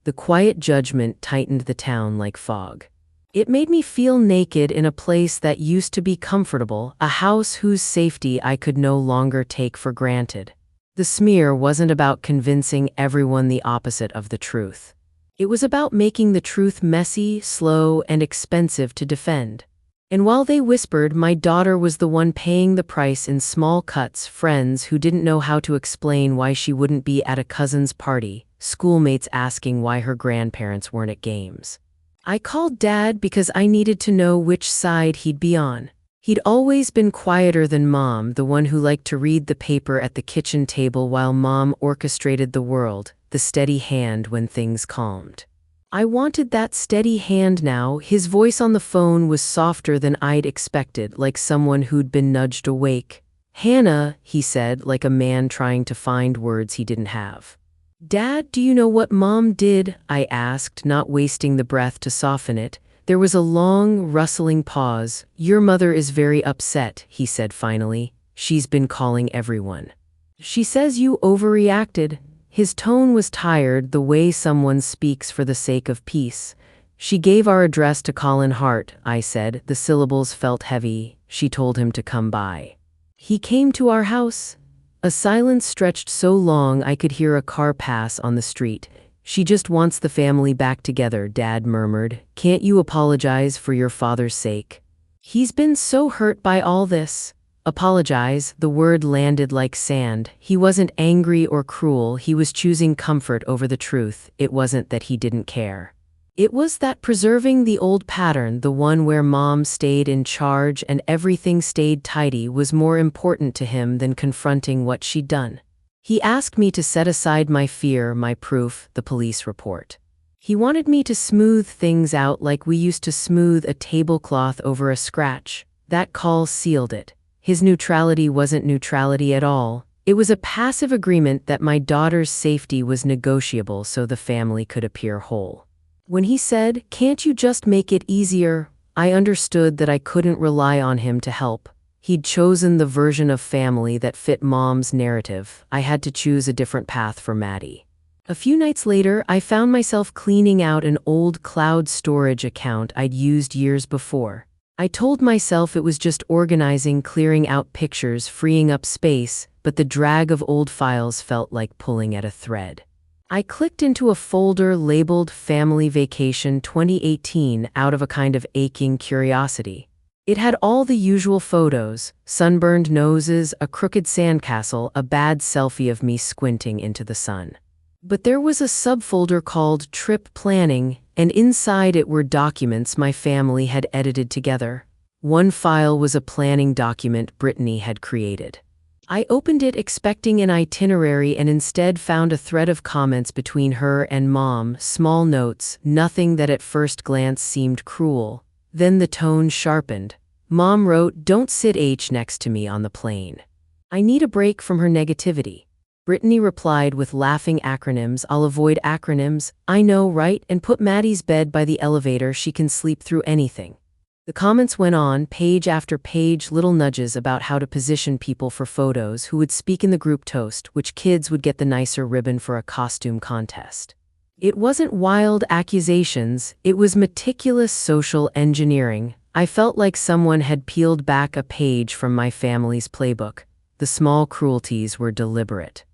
The quiet judgment tightened the town like fog. It made me feel naked in a place that used to be comfortable, a house whose safety I could no longer take for granted. The smear wasn't about convincing everyone the opposite of the truth. It was about making the truth messy, slow, and expensive to defend. And while they whispered, my daughter was the one paying the price in small cuts: friends who didn't know how to explain why she wouldn't be at a cousin's party, schoolmates asking why her grandparents weren't at games. I called Dad because I needed to know which side he'd be on. He'd always been quieter than Mom, the one who liked to read the paper at the kitchen table while Mom orchestrated the world, the steady hand when things calmed. I wanted that steady hand now. His voice on the phone was softer than I'd expected, like someone who'd been nudged awake. "Hannah," he said, like a man trying to find words he didn't have. "Dad, do you know what Mom did?" I asked, not wasting the breath to soften it. There was a long, rustling pause. "Your mother is very upset," he said finally. "She's been calling everyone. She says you overreacted." His tone was tired, the way someone speaks for the sake of peace. "She gave our address to Colin Hart," I said. The syllables felt heavy. "She told him to come by. He came to our house." A silence stretched so long I could hear a car pass on the street. "She just wants the family back together," Dad murmured. "Can't you apologize for your father's sake? He's been so hurt by all this." Apologize, the word landed like sand. He wasn't angry or cruel, he was choosing comfort over the truth. It wasn't that he didn't care. It was that preserving the old pattern, the one where Mom stayed in charge and everything stayed tidy, was more important to him than confronting what she'd done. He asked me to set aside my fear, my proof, the police report. He wanted me to smooth things out like we used to smooth a tablecloth over a scratch. That call sealed it. His neutrality wasn't neutrality at all. It was a passive agreement that my daughter's safety was negotiable so the family could appear whole. When he said, "Can't you just make it easier?" I understood that I couldn't rely on him to help. He'd chosen the version of family that fit Mom's narrative. I had to choose a different path for Maddie. A few nights later, I found myself cleaning out an old cloud storage account I'd used years before. I told myself it was just organizing, clearing out pictures, freeing up space, but the drag of old files felt like pulling at a thread. I clicked into a folder labeled Family Vacation 2018 out of a kind of aching curiosity. It had all the usual photos: sunburned noses, a crooked sandcastle, a bad selfie of me squinting into the sun. But there was a subfolder called Trip Planning, and inside it were documents my family had edited together. One file was a planning document Brittany had created. I opened it expecting an itinerary and instead found a thread of comments between her and Mom, small notes, nothing that at first glance seemed cruel. Then the tone sharpened. Mom wrote, "Don't sit next to me on the plane. I need a break from her negativity." Brittany replied with laughing acronyms. "I'll avoid acronyms. I know, right? And put Maddie's bed by the elevator. She can sleep through anything." The comments went on, page after page, little nudges about how to position people for photos, who would speak in the group toast, which kids would get the nicer ribbon for a costume contest. It wasn't wild accusations, it was meticulous social engineering. I felt like someone had peeled back a page from my family's playbook. The small cruelties were deliberate.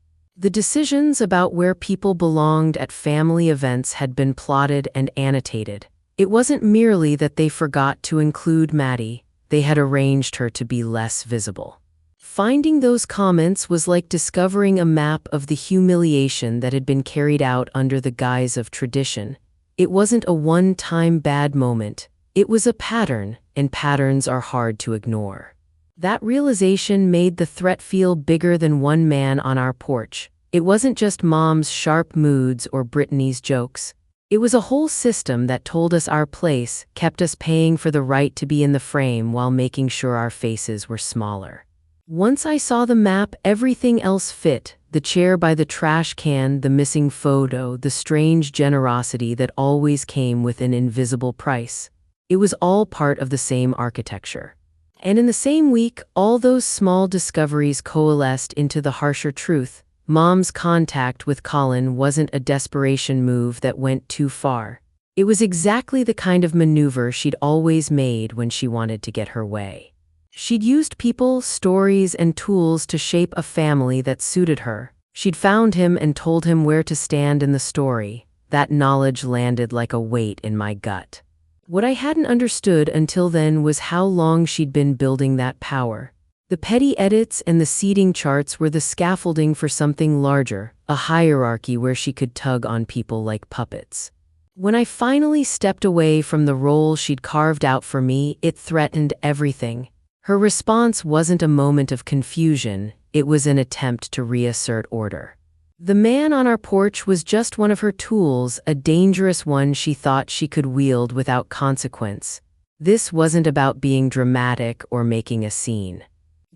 The decisions about where people belonged at family events had been plotted and annotated. It wasn't merely that they forgot to include Maddie, they had arranged her to be less visible. Finding those comments was like discovering a map of the humiliation that had been carried out under the guise of tradition. It wasn't a one-time bad moment, it was a pattern, and patterns are hard to ignore. That realization made the threat feel bigger than one man on our porch. It wasn't just Mom's sharp moods or Brittany's jokes. It was a whole system that told us our place, kept us paying for the right to be in the frame while making sure our faces were smaller. Once I saw the map, everything else fit. The chair by the trash can, the missing photo, the strange generosity that always came with an invisible price. It was all part of the same architecture. And in the same week, all those small discoveries coalesced into the harsher truth. Mom's contact with Colin wasn't a desperation move that went too far. It was exactly the kind of maneuver she'd always made when she wanted to get her way. She'd used people, stories, and tools to shape a family that suited her. She'd found him and told him where to stand in the story. That knowledge landed like a weight in my gut. What I hadn't understood until then was how long she'd been building that power. The petty edits and the seating charts were the scaffolding for something larger, a hierarchy where she could tug on people like puppets. When I finally stepped away from the role she'd carved out for me, it threatened everything. Her response wasn't a moment of confusion, it was an attempt to reassert order. The man on our porch was just one of her tools, a dangerous one she thought she could wield without consequence. This wasn't about being dramatic or making a scene.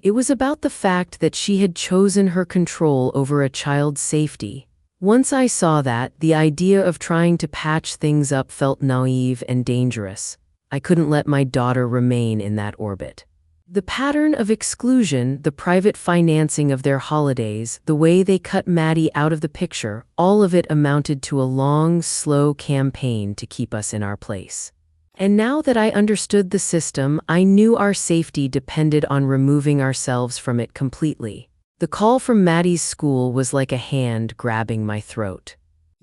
It was about the fact that she had chosen her control over a child's safety. Once I saw that, the idea of trying to patch things up felt naive and dangerous. I couldn't let my daughter remain in that orbit. The pattern of exclusion, the private financing of their holidays, the way they cut Maddie out of the picture, all of it amounted to a long, slow campaign to keep us in our place. And now that I understood the system, I knew our safety depended on removing ourselves from it completely. The call from Maddie's school was like a hand grabbing my throat.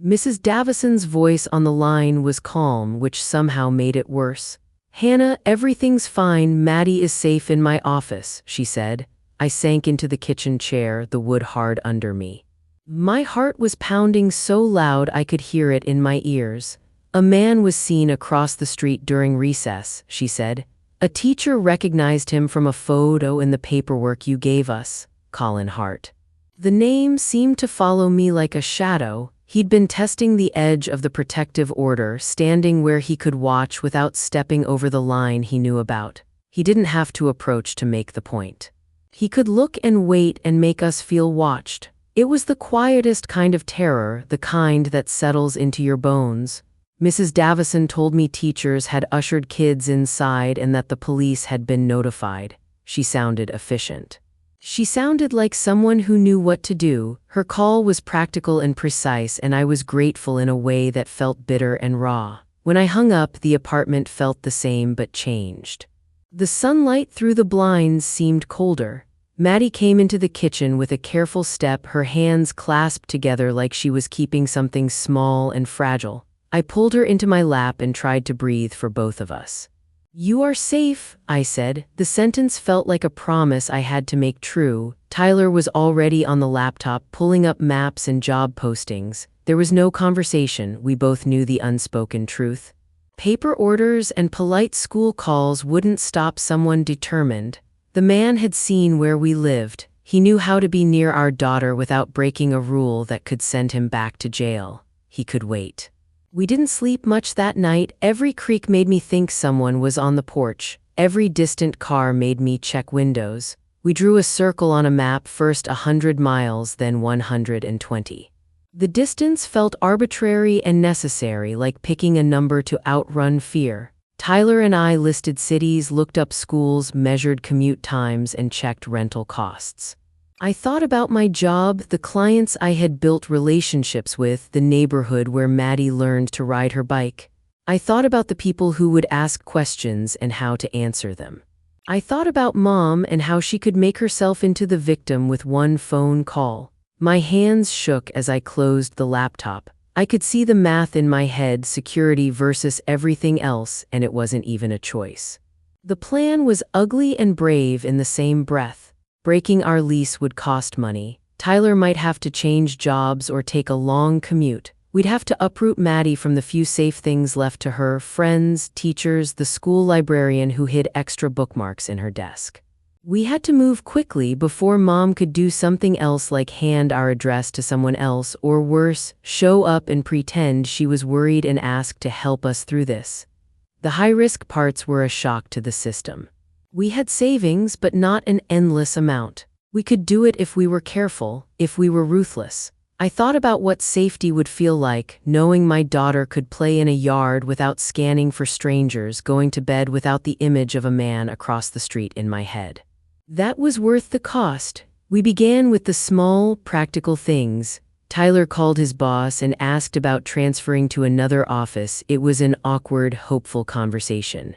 Mrs. Davison's voice on the line was calm, which somehow made it worse. "Hannah, everything's fine, Maddie is safe in my office," she said. I sank into the kitchen chair, the wood hard under me. My heart was pounding so loud I could hear it in my ears. "A man was seen across the street during recess," she said. "A teacher recognized him from a photo in the paperwork you gave us, Colin Hart." The name seemed to follow me like a shadow. He'd been testing the edge of the protective order, standing where he could watch without stepping over the line he knew about. He didn't have to approach to make the point. He could look and wait and make us feel watched. It was the quietest kind of terror, the kind that settles into your bones. Mrs. Davison told me teachers had ushered kids inside and that the police had been notified. She sounded efficient. She sounded like someone who knew what to do. Her call was practical and precise, and I was grateful in a way that felt bitter and raw. When I hung up, the apartment felt the same but changed. The sunlight through the blinds seemed colder. Maddie came into the kitchen with a careful step, her hands clasped together like she was keeping something small and fragile. I pulled her into my lap and tried to breathe for both of us. "You are safe," I said. The sentence felt like a promise I had to make true. Tyler was already on the laptop, pulling up maps and job postings. There was no conversation, we both knew the unspoken truth. Paper orders and polite school calls wouldn't stop someone determined. The man had seen where we lived. He knew how to be near our daughter without breaking a rule that could send him back to jail. He could wait. We didn't sleep much that night. Every creak made me think someone was on the porch. Every distant car made me check windows. We drew a circle on a map, first 100 miles, then 120. The distance felt arbitrary and necessary, like picking a number to outrun fear. Tyler and I listed cities, looked up schools, measured commute times, and checked rental costs. I thought about my job, the clients I had built relationships with, the neighborhood where Maddie learned to ride her bike. I thought about the people who would ask questions and how to answer them. I thought about Mom and how she could make herself into the victim with one phone call. My hands shook as I closed the laptop. I could see the math in my head, security versus everything else, and it wasn't even a choice. The plan was ugly and brave in the same breath. Breaking our lease would cost money. Tyler might have to change jobs or take a long commute. We'd have to uproot Maddie from the few safe things left to her: friends, teachers, the school librarian who hid extra bookmarks in her desk. We had to move quickly before Mom could do something else, like hand our address to someone else, or worse, show up and pretend she was worried and ask to help us through this. The high-risk parts were a shock to the system. We had savings, but not an endless amount. We could do it if we were careful, if we were ruthless. I thought about what safety would feel like, knowing my daughter could play in a yard without scanning for strangers, going to bed without the image of a man across the street in my head. That was worth the cost. We began with the small, practical things. Tyler called his boss and asked about transferring to another office. It was an awkward, hopeful conversation.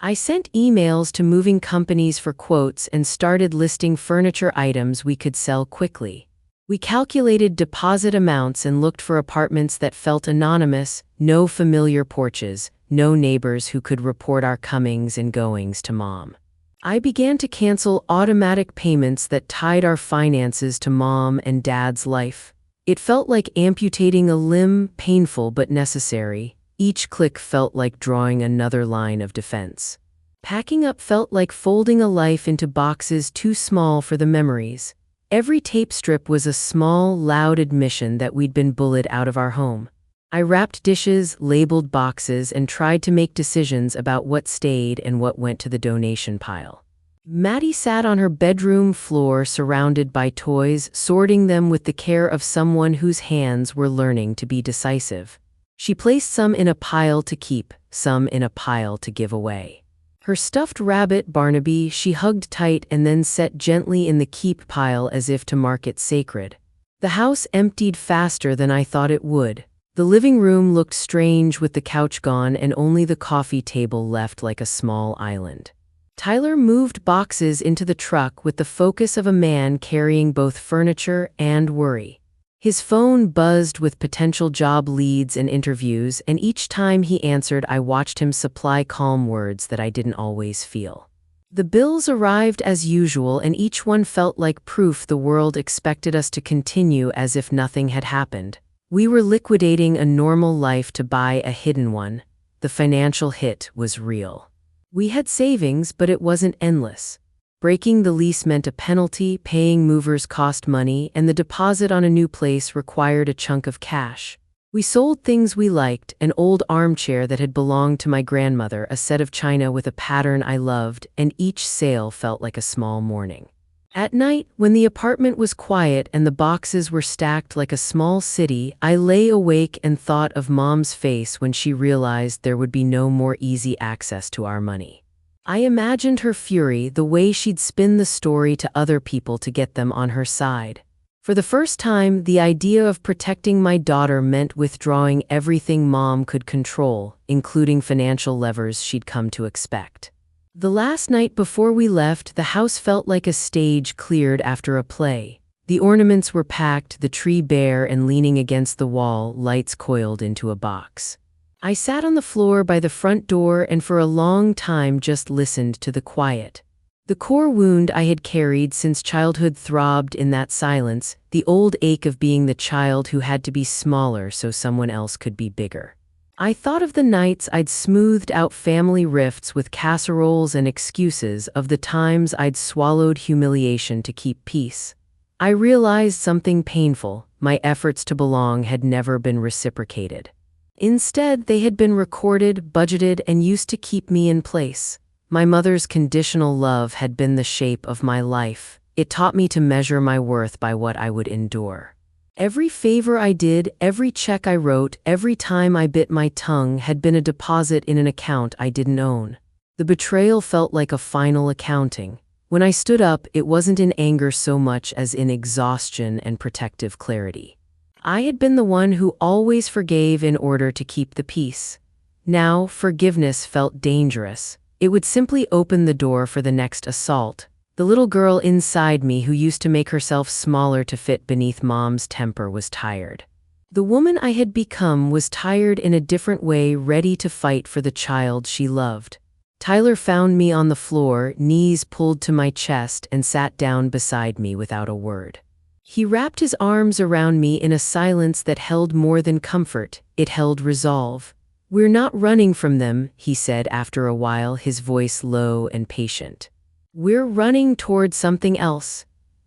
I sent emails to moving companies for quotes and started listing furniture items we could sell quickly. We calculated deposit amounts and looked for apartments that felt anonymous, no familiar porches, no neighbors who could report our comings and goings to Mom. I began to cancel automatic payments that tied our finances to Mom and Dad's life. It felt like amputating a limb, painful but necessary. Each click felt like drawing another line of defense. Packing up felt like folding a life into boxes too small for the memories. Every tape strip was a small, loud admission that we'd been bullied out of our home. I wrapped dishes, labeled boxes, and tried to make decisions about what stayed and what went to the donation pile. Maddie sat on her bedroom floor surrounded by toys, sorting them with the care of someone whose hands were learning to be decisive. She placed some in a pile to keep, some in a pile to give away. Her stuffed rabbit, Barnaby, she hugged tight and then set gently in the keep pile as if to mark it sacred. The house emptied faster than I thought it would. The living room looked strange with the couch gone and only the coffee table left like a small island. Tyler moved boxes into the truck with the focus of a man carrying both furniture and worry. His phone buzzed with potential job leads and interviews, and each time he answered, I watched him supply calm words that I didn't always feel. The bills arrived as usual, and each one felt like proof the world expected us to continue as if nothing had happened. We were liquidating a normal life to buy a hidden one. The financial hit was real. We had savings, but it wasn't endless. Breaking the lease meant a penalty, paying movers cost money, and the deposit on a new place required a chunk of cash. We sold things we liked: an old armchair that had belonged to my grandmother, a set of china with a pattern I loved, and each sale felt like a small mourning. At night, when the apartment was quiet and the boxes were stacked like a small city, I lay awake and thought of Mom's face when she realized there would be no more easy access to our money. I imagined her fury, the way she'd spin the story to other people to get them on her side. For the first time, the idea of protecting my daughter meant withdrawing everything Mom could control, including financial levers she'd come to expect. The last night before we left, the house felt like a stage cleared after a play. The ornaments were packed, the tree bare and leaning against the wall, lights coiled into a box. I sat on the floor by the front door and for a long time just listened to the quiet. The core wound I had carried since childhood throbbed in that silence, the old ache of being the child who had to be smaller so someone else could be bigger. I thought of the nights I'd smoothed out family rifts with casseroles and excuses, of the times I'd swallowed humiliation to keep peace. I realized something painful: my efforts to belong had never been reciprocated. Instead, they had been recorded, budgeted, and used to keep me in place. My mother's conditional love had been the shape of my life. It taught me to measure my worth by what I would endure. Every favor I did, every check I wrote, every time I bit my tongue had been a deposit in an account I didn't own. The betrayal felt like a final accounting. When I stood up, it wasn't in anger so much as in exhaustion and protective clarity. I had been the one who always forgave in order to keep the peace. Now, forgiveness felt dangerous. It would simply open the door for the next assault. The little girl inside me who used to make herself smaller to fit beneath Mom's temper was tired. The woman I had become was tired in a different way, ready to fight for the child she loved. Tyler found me on the floor, knees pulled to my chest, and sat down beside me without a word. He wrapped his arms around me in a silence that held more than comfort, it held resolve. "We're not running from them," he said after a while, his voice low and patient. "We're running toward something else."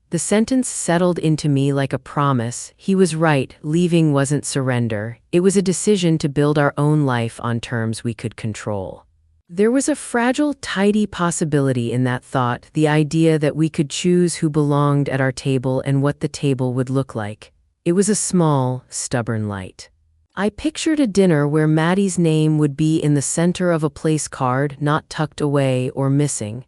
The sentence settled into me like a promise. He was right, leaving wasn't surrender. It was a decision to build our own life on terms we could control. There was a fragile, tidy possibility in that thought, the idea that we could choose who belonged at our table and what the table would look like. It was a small, stubborn light. I pictured a dinner where Maddie's name would be in the center of a place card, not tucked away or missing.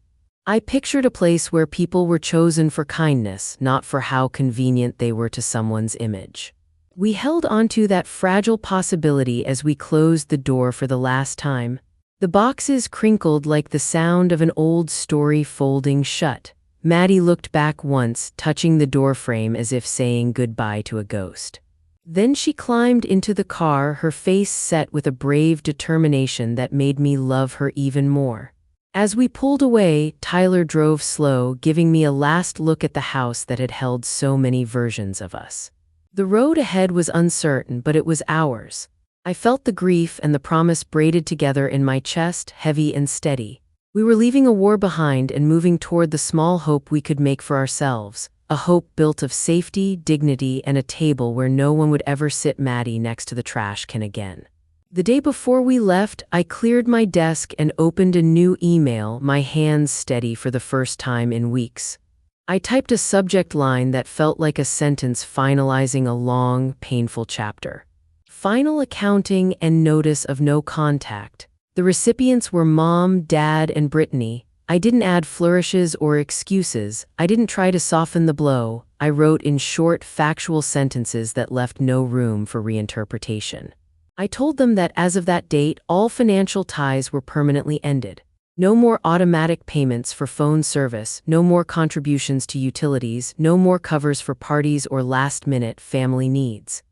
I pictured a place where people were chosen for kindness, not for how convenient they were to someone's image. We held onto that fragile possibility as we closed the door for the last time. The boxes crinkled like the sound of an old story folding shut. Maddie looked back once, touching the doorframe as if saying goodbye to a ghost. Then she climbed into the car, her face set with a brave determination that made me love her even more. As we pulled away, Tyler drove slow, giving me a last look at the house that had held so many versions of us. The road ahead was uncertain, but it was ours. I felt the grief and the promise braided together in my chest, heavy and steady. We were leaving a war behind and moving toward the small hope we could make for ourselves, a hope built of safety, dignity, and a table where no one would ever sit Maddie next to the trash can again. The day before we left, I cleared my desk and opened a new email, my hands steady for the first time in weeks. I typed a subject line that felt like a sentence finalizing a long, painful chapter. Final accounting and notice of no contact. The recipients were Mom, Dad, and Brittany. I didn't add flourishes or excuses. I didn't try to soften the blow. I wrote in short, factual sentences that left no room for reinterpretation. I told them that as of that date, all financial ties were permanently ended. No more automatic payments for phone service, no more contributions to utilities, no more covers for parties or last-minute family needs.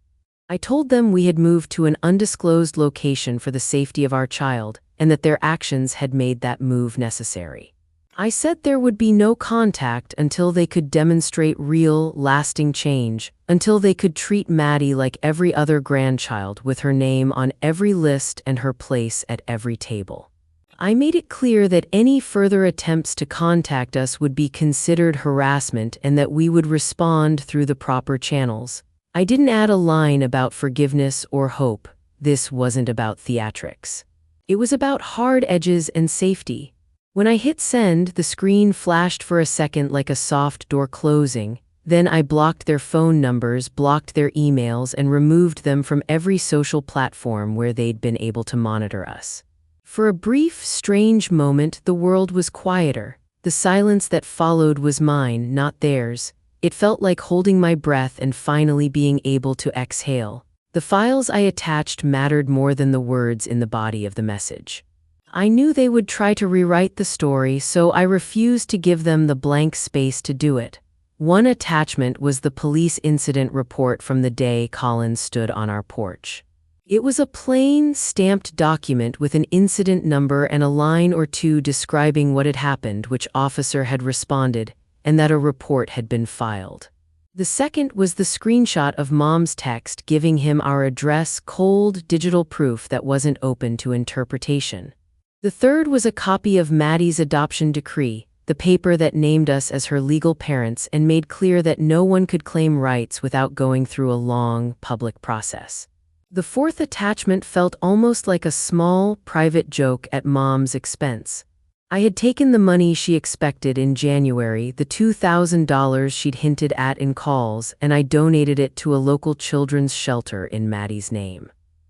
I told them we had moved to an undisclosed location for the safety of our child, and that their actions had made that move necessary. I said there would be no contact until they could demonstrate real, lasting change, until they could treat Maddie like every other grandchild with her name on every list and her place at every table. I made it clear that any further attempts to contact us would be considered harassment and that we would respond through the proper channels. I didn't add a line about forgiveness or hope. This wasn't about theatrics. It was about hard edges and safety. When I hit send, the screen flashed for a second like a soft door closing. Then I blocked their phone numbers, blocked their emails, and removed them from every social platform where they'd been able to monitor us. For a brief, strange moment, the world was quieter. The silence that followed was mine, not theirs. It felt like holding my breath and finally being able to exhale. The files I attached mattered more than the words in the body of the message. I knew they would try to rewrite the story, so I refused to give them the blank space to do it. One attachment was the police incident report from the day Colin stood on our porch. It was a plain, stamped document with an incident number and a line or two describing what had happened, which officer had responded, and that a report had been filed. The second was the screenshot of Mom's text giving him our address, cold, digital proof that wasn't open to interpretation. The third was a copy of Maddie's adoption decree, the paper that named us as her legal parents and made clear that no one could claim rights without going through a long, public process. The fourth attachment felt almost like a small, private joke at Mom's expense. I had taken the money she expected in January, the $2,000 she'd hinted at in calls, and I donated it to a local children's shelter in Maddie's name.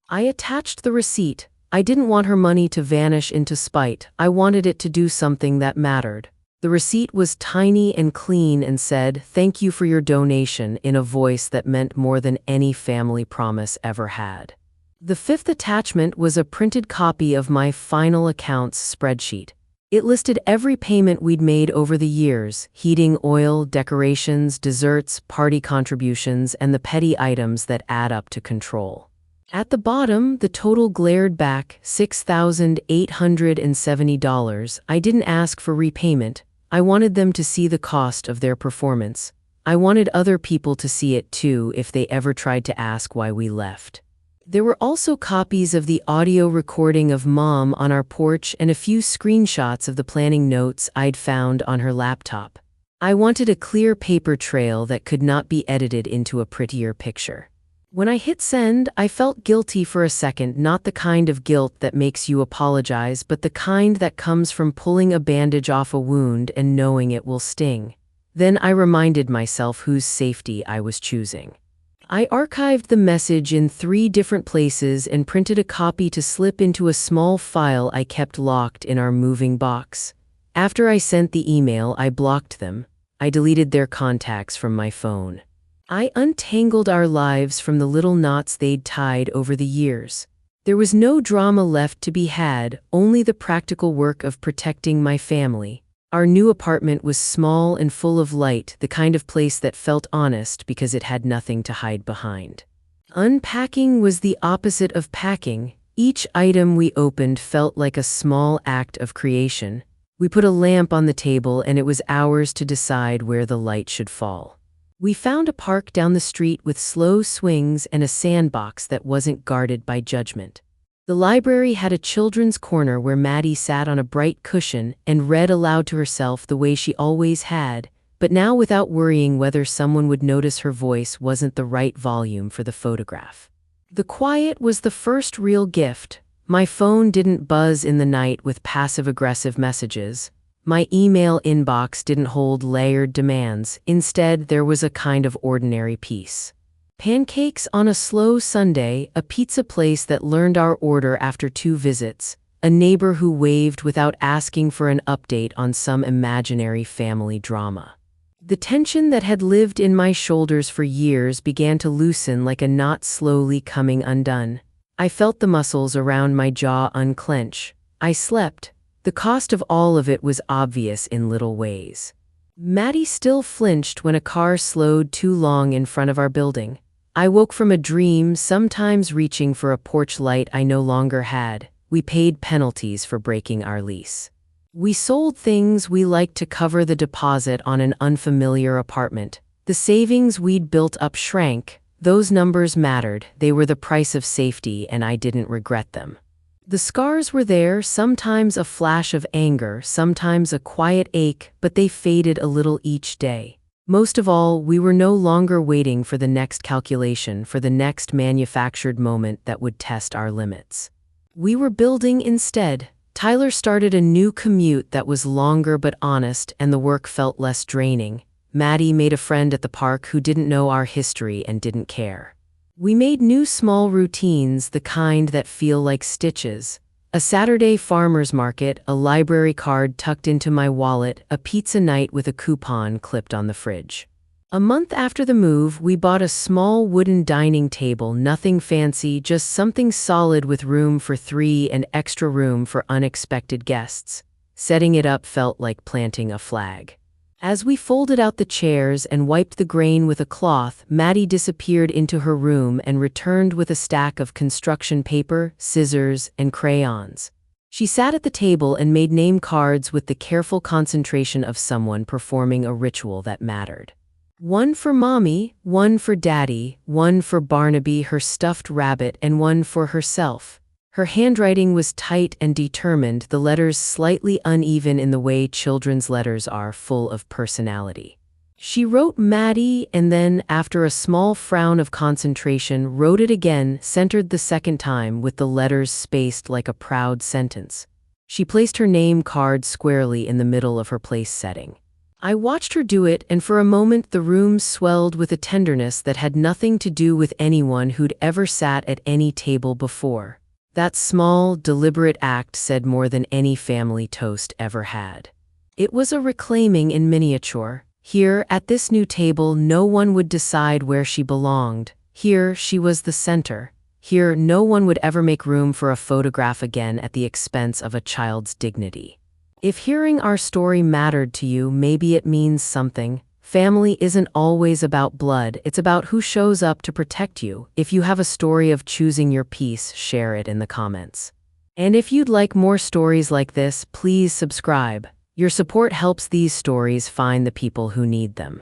I attached the receipt. I didn't want her money to vanish into spite. I wanted it to do something that mattered. The receipt was tiny and clean and said, "Thank you for your donation," in a voice that meant more than any family promise ever had. The fifth attachment was a printed copy of my final accounts spreadsheet. It listed every payment we'd made over the years: heating, oil, decorations, desserts, party contributions, and the petty items that add up to control. At the bottom, the total glared back: $6,870. I didn't ask for repayment. I wanted them to see the cost of their performance. I wanted other people to see it too if they ever tried to ask why we left. There were also copies of the audio recording of Mom on our porch and a few screenshots of the planning notes I'd found on her laptop. I wanted a clear paper trail that could not be edited into a prettier picture. When I hit send, I felt guilty for a second, not the kind of guilt that makes you apologize, but the kind that comes from pulling a bandage off a wound and knowing it will sting. Then I reminded myself whose safety I was choosing. I archived the message in 3 different places and printed a copy to slip into a small file I kept locked in our moving box. After I sent the email, I blocked them. I deleted their contacts from my phone. I untangled our lives from the little knots they'd tied over the years. There was no drama left to be had, only the practical work of protecting my family. Our new apartment was small and full of light, the kind of place that felt honest because it had nothing to hide behind. Unpacking was the opposite of packing. Each item we opened felt like a small act of creation. We put a lamp on the table and it was ours to decide where the light should fall. We found a park down the street with slow swings and a sandbox that wasn't guarded by judgment. The library had a children's corner where Maddie sat on a bright cushion and read aloud to herself the way she always had, but now without worrying whether someone would notice her voice wasn't the right volume for the photograph. The quiet was the first real gift. My phone didn't buzz in the night with passive-aggressive messages. My email inbox didn't hold layered demands. Instead, there was a kind of ordinary peace. Pancakes on a slow Sunday, a pizza place that learned our order after 2 visits, a neighbor who waved without asking for an update on some imaginary family drama. The tension that had lived in my shoulders for years began to loosen like a knot slowly coming undone. I felt the muscles around my jaw unclench. I slept. The cost of all of it was obvious in little ways. Maddie still flinched when a car slowed too long in front of our building. I woke from a dream, sometimes reaching for a porch light I no longer had. We paid penalties for breaking our lease. We sold things we liked to cover the deposit on an unfamiliar apartment. The savings we'd built up shrank. Those numbers mattered. They were the price of safety, and I didn't regret them. The scars were there, sometimes a flash of anger, sometimes a quiet ache, but they faded a little each day. Most of all, we were no longer waiting for the next calculation, for the next manufactured moment that would test our limits. We were building instead. Tyler started a new commute that was longer but honest, and the work felt less draining. Maddie made a friend at the park who didn't know our history and didn't care. We made new small routines, the kind that feel like stitches. A Saturday farmer's market, a library card tucked into my wallet, a pizza night with a coupon clipped on the fridge. A month after the move, we bought a small wooden dining table, nothing fancy, just something solid with room for 3 and extra room for unexpected guests. Setting it up felt like planting a flag. As we folded out the chairs and wiped the grain with a cloth, Maddie disappeared into her room and returned with a stack of construction paper, scissors, and crayons. She sat at the table and made name cards with the careful concentration of someone performing a ritual that mattered. One for Mommy, one for Daddy, one for Barnaby, her stuffed rabbit, and one for herself. Her handwriting was tight and determined, the letters slightly uneven in the way children's letters are, full of personality. She wrote Maddie and then, after a small frown of concentration, wrote it again, centered the second time with the letters spaced like a proud sentence. She placed her name card squarely in the middle of her place setting. I watched her do it, and for a moment the room swelled with a tenderness that had nothing to do with anyone who'd ever sat at any table before. That small, deliberate act said more than any family toast ever had. It was a reclaiming in miniature. Here, at this new table, no one would decide where she belonged. Here, she was the center. Here, no one would ever make room for a photograph again at the expense of a child's dignity. If hearing our story mattered to you, maybe it means something. Family isn't always about blood, it's about who shows up to protect you. If you have a story of choosing your peace, share it in the comments. And if you'd like more stories like this, please subscribe. Your support helps these stories find the people who need them.